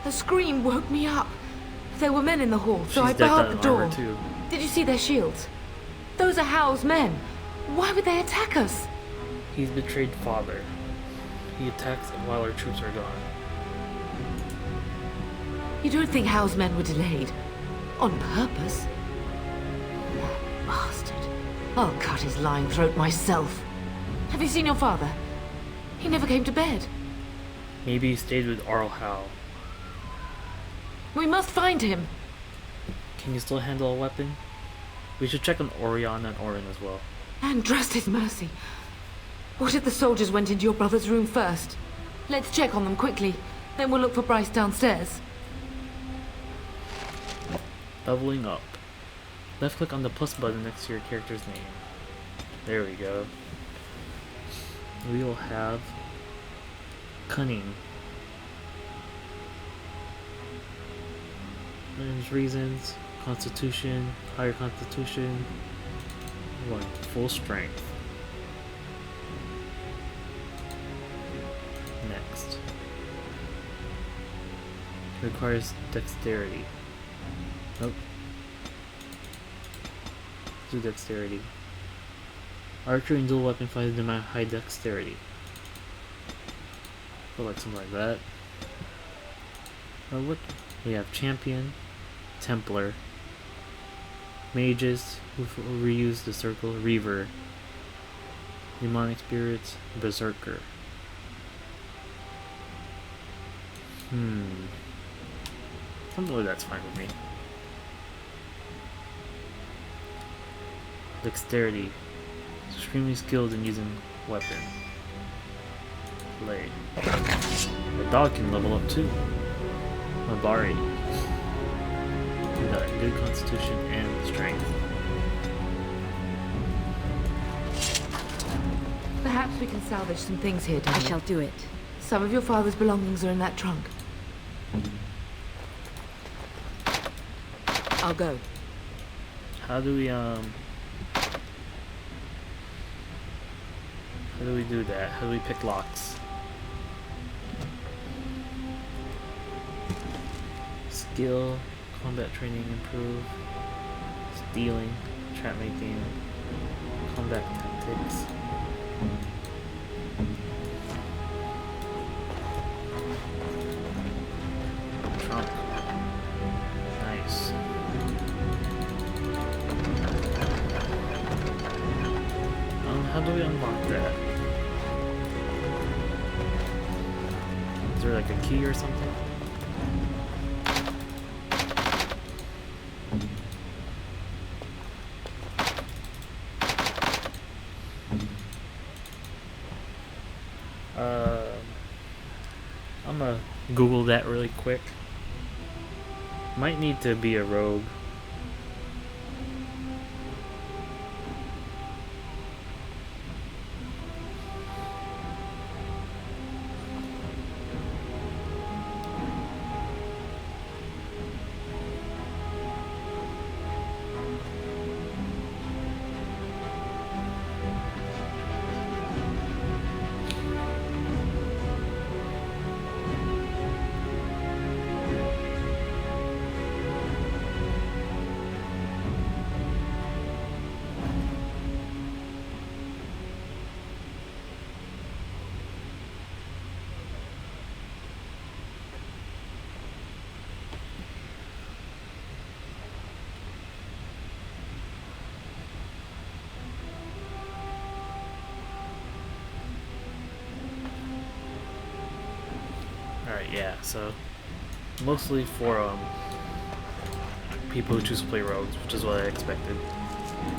A scream woke me up. There were men in the hall, so I barred the door. Too. Did you see their shields? Those are Hal's men. Why would they attack us? He's betrayed father. He attacks while our troops are gone. You don't think Hal's men were delayed? On purpose? That bastard. I'll cut his lying throat myself. Have you seen your father? He never came to bed. Maybe he stayed with Arl Hal. We must find him. Can you still handle a weapon? We should check on Oriana and Orin as well. And trust his mercy. What if the soldiers went into your brother's room first? Let's check on them quickly. Then we'll look for Bryce downstairs. Leveling up. Left click on the plus button next to your character's name. There we go. We will have Cunning. Learns reasons. Constitution. Higher Constitution. 1. Full strength. Next. Requires dexterity. Nope. Do dexterity. Archer and dual weapon fighters demand high dexterity. Feel like something like that. What? We have champion, Templar, mages who reuse the circle, Reaver, demonic spirits, berserker. Something like that's fine with me. Dexterity. Extremely skilled in using weapon. Play. The dog can level up too. Mabari. Got good constitution and strength. Perhaps we can salvage some things here, Daniel. I shall do it. Some of your father's belongings are in that trunk. I'll go. How do we do that? How do we pick locks? Skill, combat training improve, stealing, trap making, combat tactics. Trunk. Nice. How do we unlock that? Is there like a key or something? I'm gonna Google that really quick. Might need to be a rogue. Alright, yeah, so mostly for people who choose to play rogues, which is what I expected.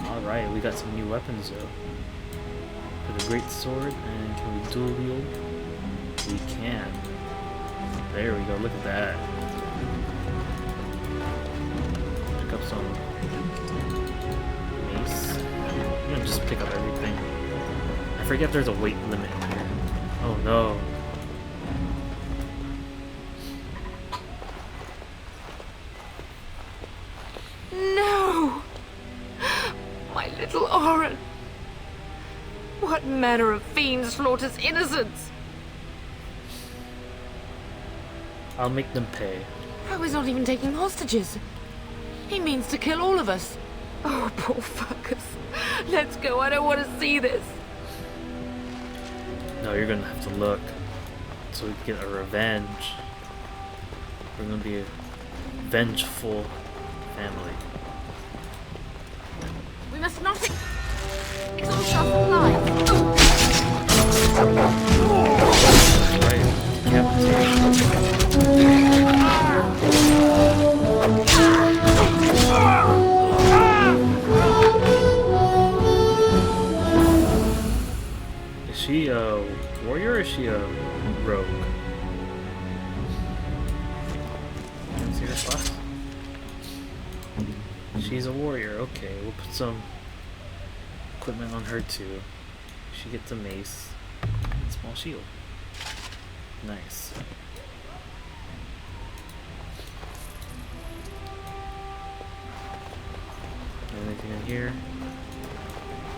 Alright, we got some new weapons though. Got a great sword, and can we dual wield? We can. There we go, look at that. some mace. I'm gonna just pick up everything. I forget there's a weight limit here. Oh no. No! My little Oren! What manner of fiend slaughters innocents? I'll make them pay. Oh, he's not even taking hostages. He means to kill all of us. Oh, poor Fergus. Let's go, I don't want to see this. No, you're gonna have to look. So we can get a revenge. We're gonna be a vengeful family. We must not exhaust our supplies. Right, decapitate. Is she a warrior or is she a rogue? Can you see her class? She's a warrior. Okay, we'll put some equipment on her too. She gets a mace and small shield. Nice. Anything in here?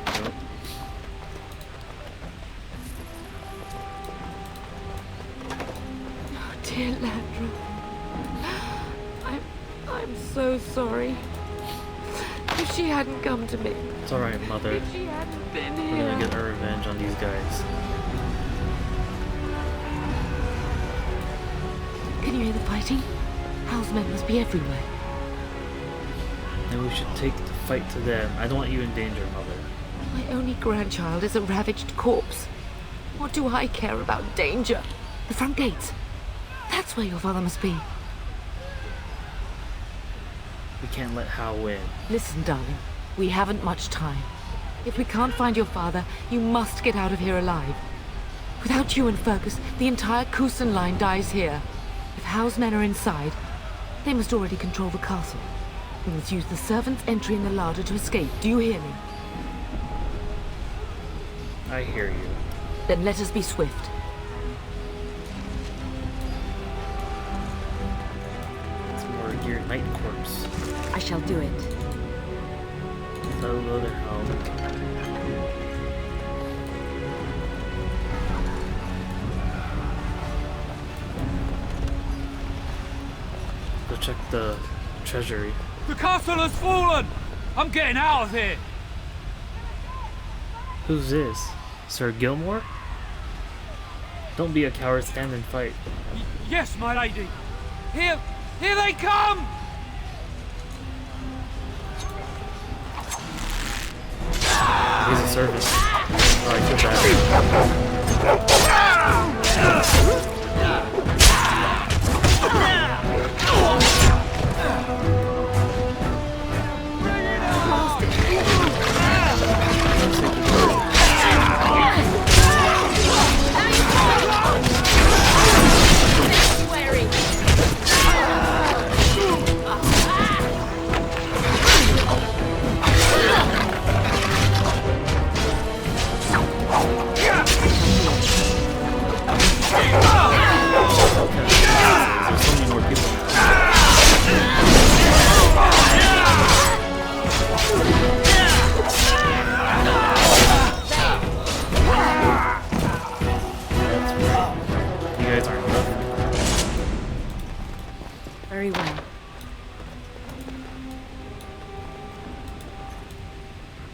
Nope. Oh, dear Landra. I'm so sorry. If she hadn't come to me. It's alright, Mother. If she hadn't been We're here. gonna get our revenge on these guys. Can you hear the fighting? Hal's men must be everywhere. Then we should take the fight to them. I don't want you in danger, Mother. My only grandchild is a ravaged corpse. What do I care about danger? The front gates. That's where your father must be. We can't let Hal win. Listen, darling. We haven't much time. If we can't find your father, you must get out of here alive. Without you and Fergus, the entire Kusen line dies here. If Hal's men are inside, they must already control the castle. We must use the servant's entry in the larder to escape. Do you hear me? I hear you. Then let us be swift. It's more your night corpse. I shall do it. Without other help. Go check the treasury. The castle has fallen! I'm getting out of here! Who's this? Sir Gilmore? Don't be a coward, stand and fight. Yes, my lady! Here they come! He's a servant. Oh, I feel bad. There's so many more people You guys aren't enough. Very well.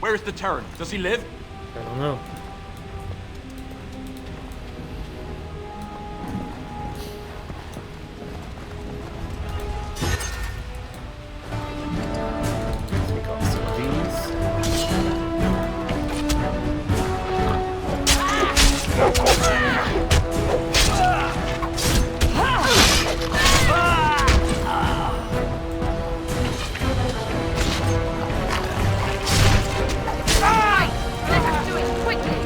Where is the Terran? Does he live? I don't know. Take off some of these. Let's do it quickly!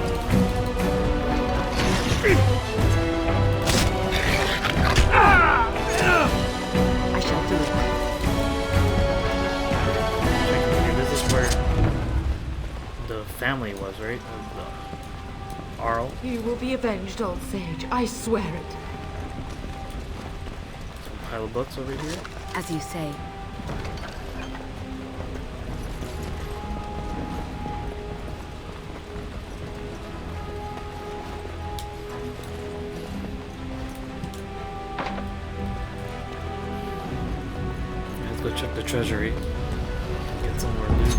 Arl. You will be avenged, old sage. I swear it. Some pile of books over here. As you say. Let's go check the treasury. Get some more loot.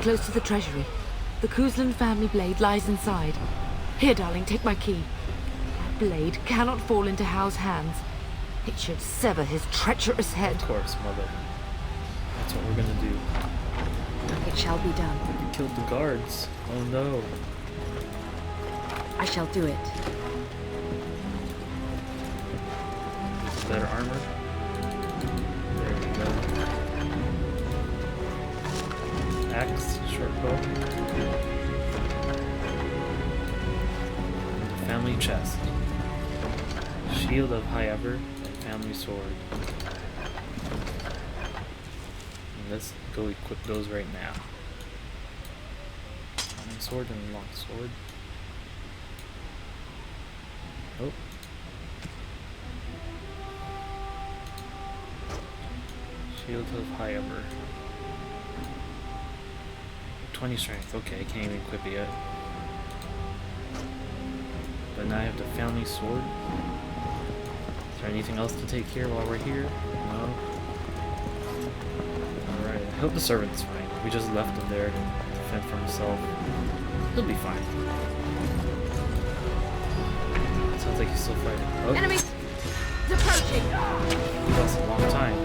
Close to the treasury. The Kuzlan family blade lies inside. Here, darling, take my key. That blade cannot fall into Hao's hands. It should sever his treacherous head. Of course, mother. That's what we're gonna do. It shall be done. You killed the guards. Oh no. I shall do it. Better armor. There we go. Axe, short bow. And the family chest. Shield of High Ever and family sword. And let's go equip those right now. Long sword and long sword. Oh. Shield of High Ever. 20 strength. Okay, I can't even equip it yet. But now I have the family sword. Is there anything else to take care while we're here? No. Alright, I hope the servant's fine. We just left him there to fend for himself. He'll be fine. Sounds like he's still fighting. Oh. Enemies approaching. That's a long time.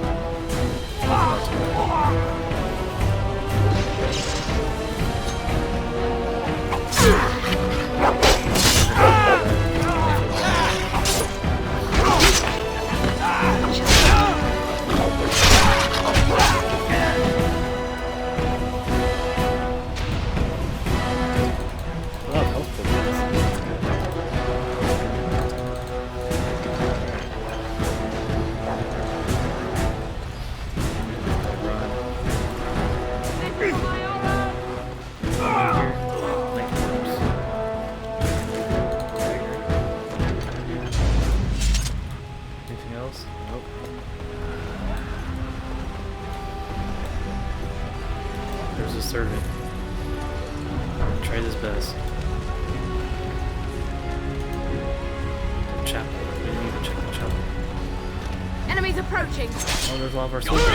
Servant. Tried his best. The chapel. We didn't even check the chapel. Enemies approaching. Oh, there's a lot of our soldiers.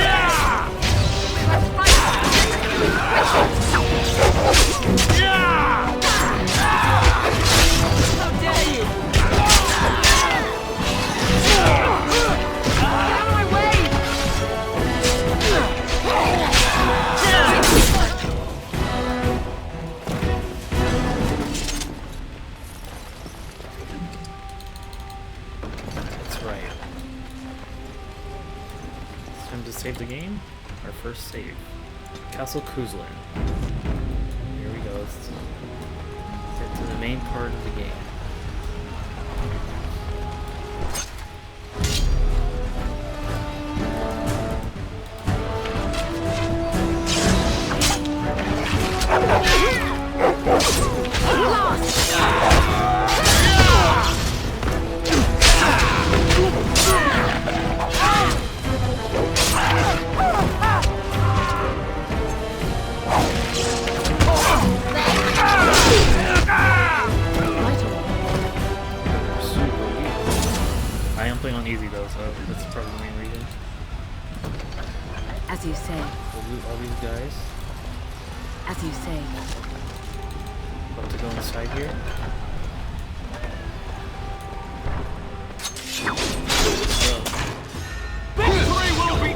How dare you! Save the game. Our first save. Castle Kuzlan. Here we go. Let's get to the main part of the game. Playing on easy though, so that's probably the main reason. As you say. We'll loot all these guys. As you say. About to go inside here. Victory will be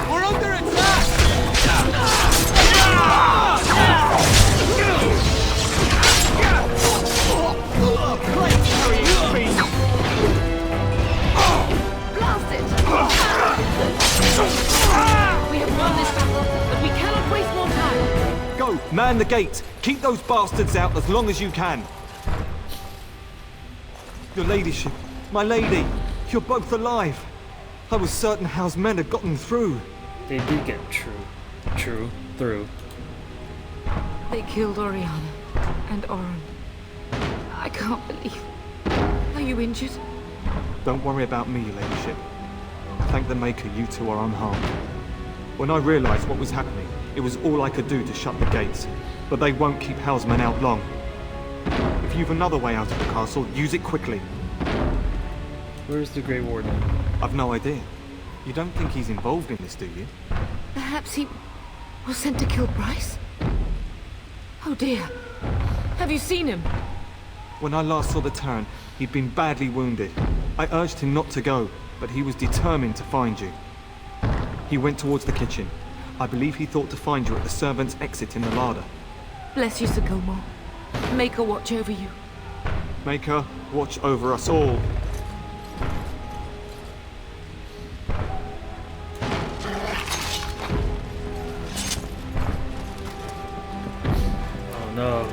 We're under attack! Blast it! We have won this battle, but we cannot waste more time. Go, man the gate. Keep those bastards out as long as you can. Your ladyship, my lady, you're both alive. I was certain Howe's men had gotten through. They did get through. They killed Oriana and Oren. I can't believe. Are you injured? Don't worry about me, your ladyship. Thank the Maker you two are unharmed. When I realized what was happening, it was all I could do to shut the gates. But they won't keep Howe's men out long. If you've another way out of the castle, use it quickly. Where's the Grey Warden? I've no idea. You don't think he's involved in this, do you? Perhaps he was sent to kill Bryce? Oh dear. Have you seen him? When I last saw the Terran, he'd been badly wounded. I urged him not to go, but he was determined to find you. He went towards the kitchen. I believe he thought to find you at the servants' exit in the larder. Bless you, Sir Gilmore. Maker watch over you. Maker, watch over us all. Oh no.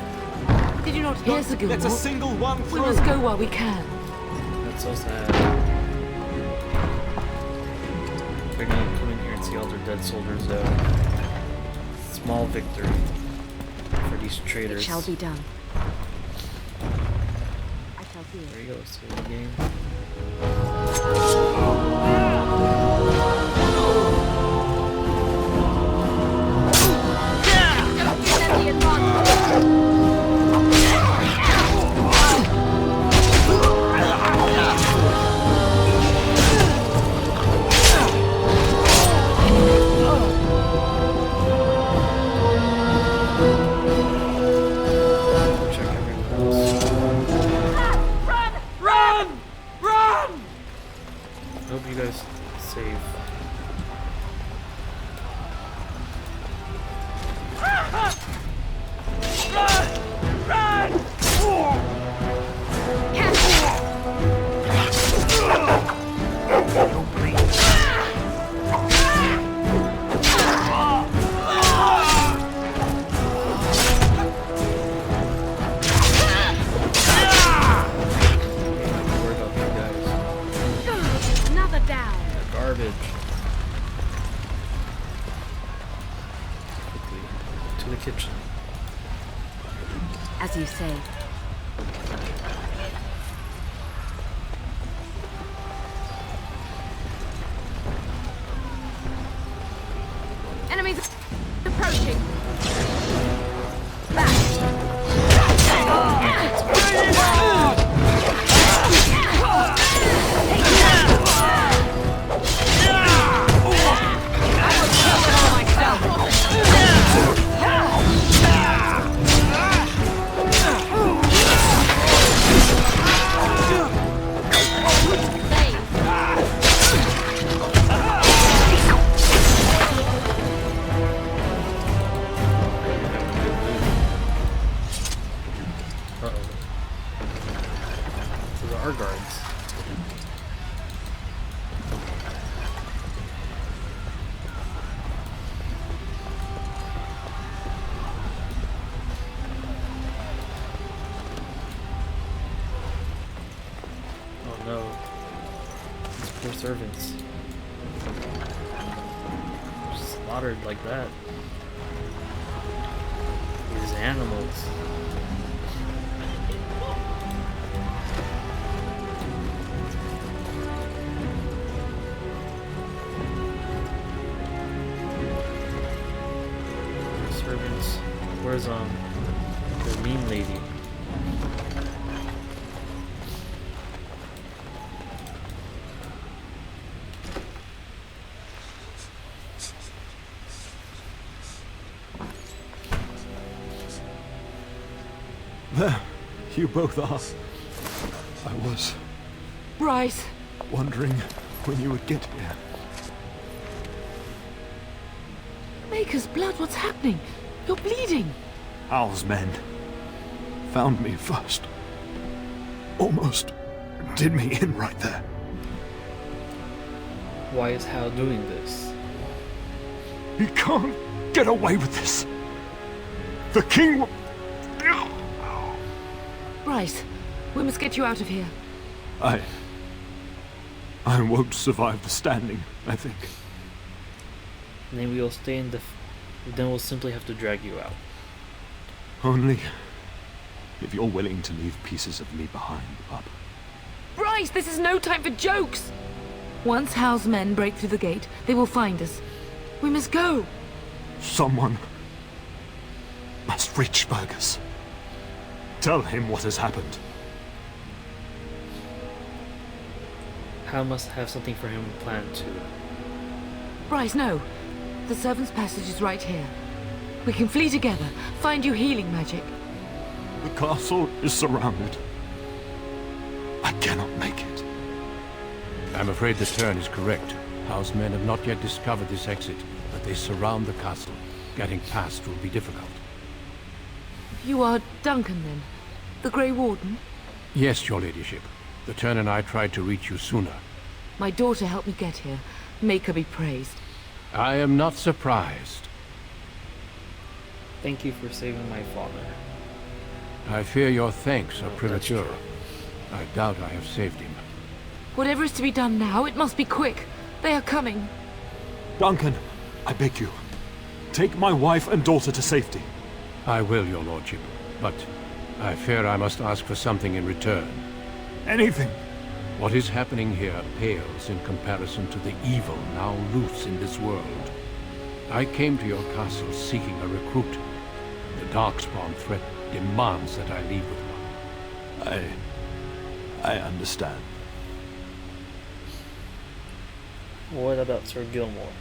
Did you not hear, Sir Gilmore? Let's a single one through. We must go while we can. That's so sad. They're gonna come in here and see all their dead soldiers small victory for these traitors. It shall be done. I shall hear. There you go, save the game. Hope you guys save. Another down. Garbage. Quickly to the kitchen. As you say. Enemies approaching. Our guards. Oh no. These poor servants. Slaughtered like that. These animals. Where's the mean lady? There, you both are. I was Bryce! wondering when you would get here. Maker's blood, what's happening? You're bleeding. Hal's men found me first. Almost did me in right there. Why is Hal doing this? He can't get away with this. The king will... Bryce, we must get you out of here. I won't survive the standing, I think. And then we'll stay in the... Then we'll simply have to drag you out. Only if you're willing to leave pieces of me behind, Bub. Bryce, this is no time for jokes! Once Hal's men break through the gate, they will find us. We must go. Someone must reach Fergus. Tell him what has happened. Hal must have something for him planned too. Bryce, no. The servant's passage is right here. We can flee together, find you healing magic. The castle is surrounded. I cannot make it. I'm afraid the Tern is correct. Hal's men have not yet discovered this exit, but they surround the castle. Getting past will be difficult. You are Duncan, then? The Grey Warden? Yes, your ladyship. The Tern and I tried to reach you sooner. My daughter helped me get here. Make her be praised. I am not surprised. Thank you for saving my father. I fear your thanks are premature. I doubt I have saved him. Whatever is to be done now, it must be quick. They are coming. Duncan, I beg you. Take my wife and daughter to safety. I will, your lordship. But I fear I must ask for something in return. Anything. What is happening here pales in comparison to the evil now loose in this world. I came to your castle seeking a recruit. The Darkspawn threat demands that I leave with one. I understand. What about Sir Gilmore?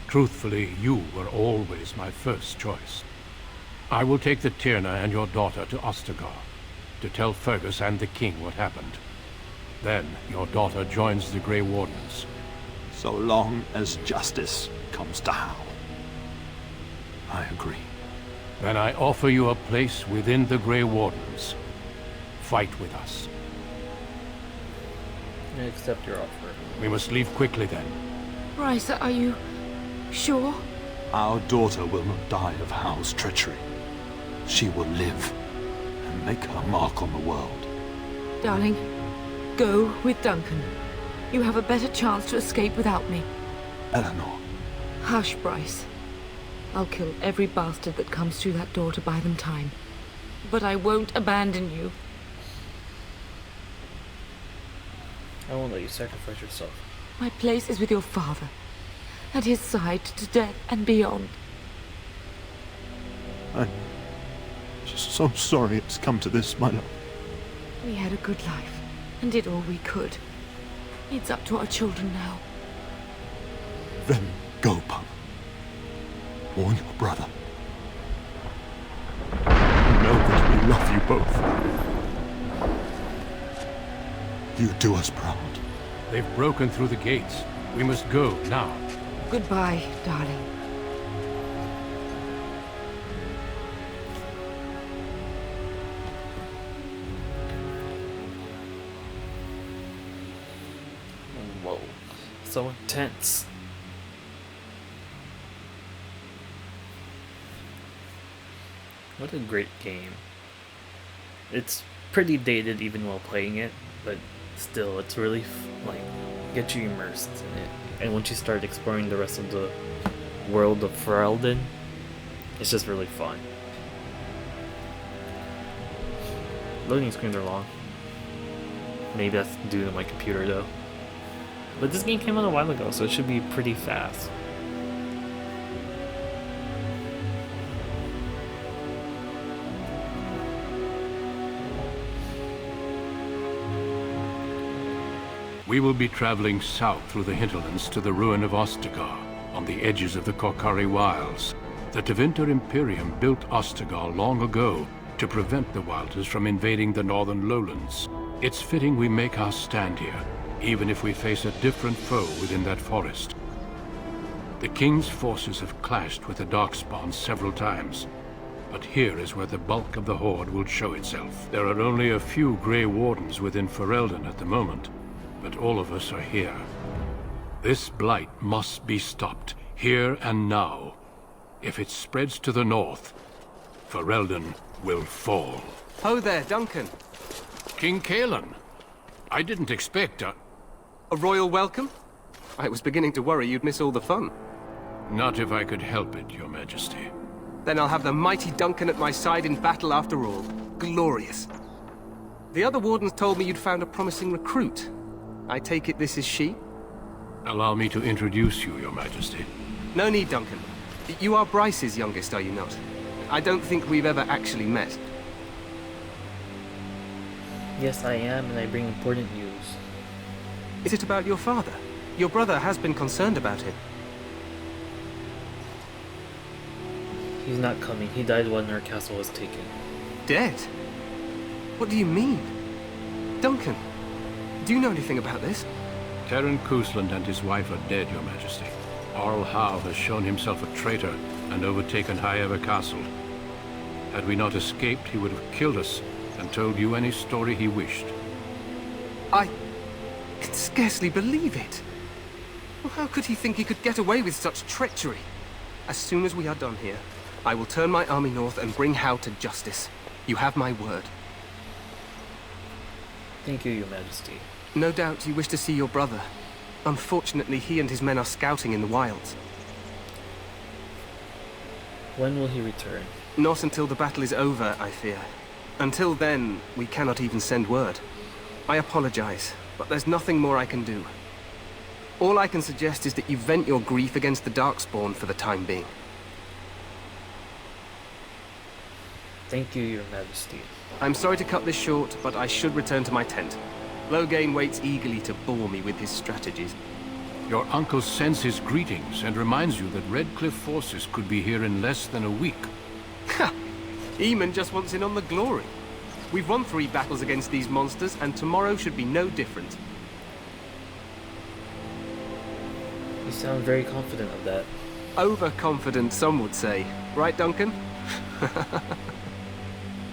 Truthfully, you were always my first choice. I will take the Tyrna and your daughter to Ostagar, to tell Fergus and the king what happened. Then your daughter joins the Grey Wardens. So long as justice comes to Hal. I agree. Then I offer you a place within the Grey Wardens. Fight with us. I accept your offer. We must leave quickly then. Bryce, are you sure? Our daughter will not die of Hal's treachery. She will live and make her mark on the world. Darling, go with Duncan. You have a better chance to escape without me. Eleanor. Hush, Bryce. I'll kill every bastard that comes through that door to buy them time. But I won't abandon you. I won't let you sacrifice yourself. My place is with your father. At his side to death and beyond. I'm just so sorry it's come to this, my love. We had a good life and did all we could. It's up to our children now. Then go, Pup. Warn your brother. Know that we love you both. You do us proud. They've broken through the gates. We must go now. Goodbye, darling. Whoa. So intense. What a great game. It's pretty dated even while playing it, but still, it's really, like, get you immersed in it. And once you start exploring the rest of the world of Ferelden, it's just really fun. Loading screens are long. Maybe that's due to my computer though. But this game came out a while ago, so it should be pretty fast. We will be traveling south through the hinterlands to the ruin of Ostagar, on the edges of the Korcari Wilds. The Tevinter Imperium built Ostagar long ago to prevent the Wilders from invading the northern lowlands. It's fitting we make our stand here, even if we face a different foe within that forest. The King's forces have clashed with the Darkspawn several times, but here is where the bulk of the Horde will show itself. There are only a few Grey Wardens within Ferelden at the moment, but all of us are here. This blight must be stopped, here and now. If it spreads to the north, Ferelden will fall. Ho there, Duncan. King Cailan. I didn't expect a royal welcome? I was beginning to worry you'd miss all the fun. Not if I could help it, Your Majesty. Then I'll have the mighty Duncan at my side in battle after all. Glorious. The other wardens told me you'd found a promising recruit. I take it this is she? Allow me to introduce you, Your Majesty. No need, Duncan. You are Bryce's youngest, are you not? I don't think we've ever actually met. Yes, I am, and I bring important news. Is it about your father? Your brother has been concerned about him. He's not coming. He died when our castle was taken. Dead? What do you mean? Duncan, do you know anything about this? Terran Cousland and his wife are dead, Your Majesty. Arl Howe has shown himself a traitor and overtaken Highever Castle. Had we not escaped, he would have killed us and told you any story he wished. I can scarcely believe it. Well, how could he think he could get away with such treachery? As soon as we are done here, I will turn my army north and bring Howe to justice. You have my word. Thank you, Your Majesty. No doubt you wish to see your brother. Unfortunately, he and his men are scouting in the wilds. When will he return? Not until the battle is over, I fear. Until then, we cannot even send word. I apologize, but there's nothing more I can do. All I can suggest is that you vent your grief against the Darkspawn for the time being. Thank you, Your Majesty. I'm sorry to cut this short, but I should return to my tent. Loghain waits eagerly to bore me with his strategies. Your uncle sends his greetings and reminds you that Redcliffe forces could be here in less than a week. Ha! Eamon just wants in on the glory. We've won 3 battles against these monsters, and tomorrow should be no different. You sound very confident of that. Overconfident, some would say. Right, Duncan?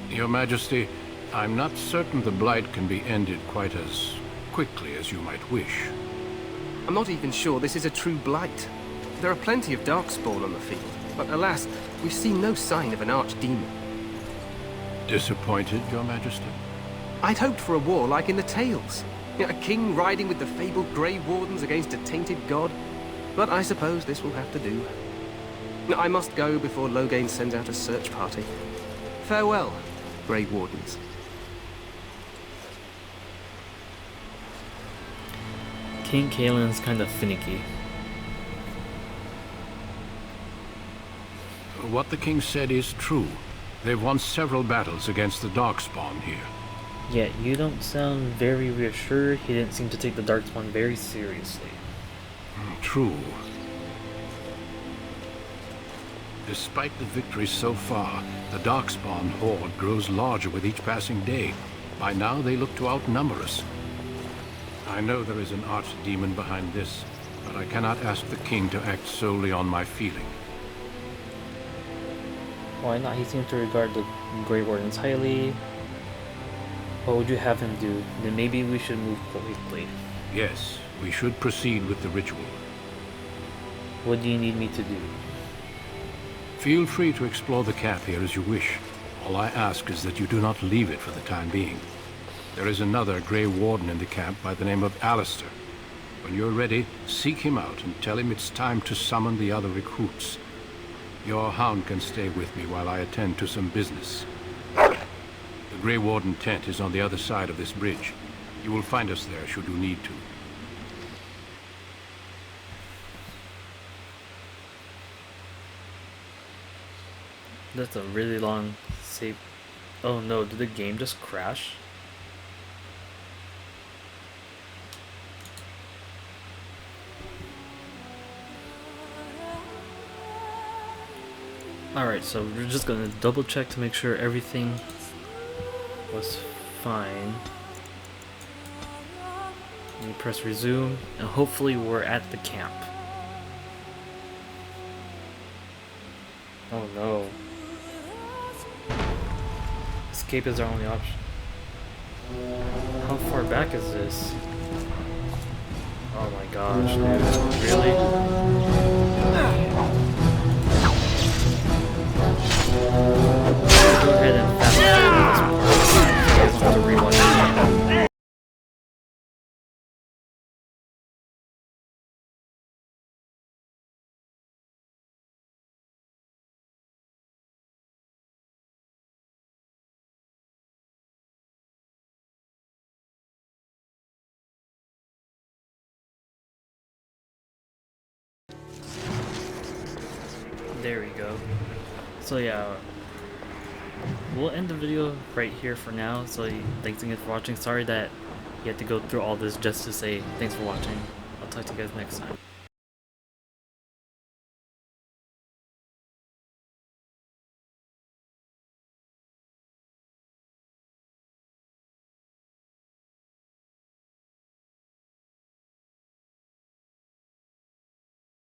Your Majesty, I'm not certain the Blight can be ended quite as quickly as you might wish. I'm not even sure this is a true Blight. There are plenty of Darkspawn on the field, but alas, we've seen no sign of an archdemon. Disappointed, Your Majesty? I'd hoped for a war like in the tales. A king riding with the fabled Grey Wardens against a tainted god. But I suppose this will have to do. I must go before Loghain sends out a search party. Farewell, Grey Wardens. King Cailan's kind of finicky. What the king said is true. They've won several battles against the Darkspawn here. Yet you don't sound very reassured. He didn't seem to take the Darkspawn very seriously. True. Despite the victories so far, the Darkspawn horde grows larger with each passing day. By now they look to outnumber us. I know there is an archdemon behind this, but I cannot ask the king to act solely on my feeling. Why not? He seems to regard the Grey Wardens highly. What would you have him do? Then maybe we should move quickly. Yes, we should proceed with the ritual. What do you need me to do? Feel free to explore the camp here as you wish. All I ask is that you do not leave it for the time being. There is another Grey Warden in the camp by the name of Alistair. When you're ready, seek him out and tell him it's time to summon the other recruits. Your hound can stay with me while I attend to some business. The Grey Warden tent is on the other side of this bridge. You will find us there should you need to. That's a really long save. Oh no, did the game just crash? Alright, so we're just gonna double check to make sure everything was fine. And you press resume, and hopefully we're at the camp. Oh no. Escape is our only option. How far back is this? Oh my gosh, dude. Really? Go ahead and fast forward this part. You guys don't have to rewatch it again. There we go. So yeah, we'll end the video right here for now. So thanks again for watching. Sorry that you had to go through all this just to say thanks for watching. I'll talk to you guys next time.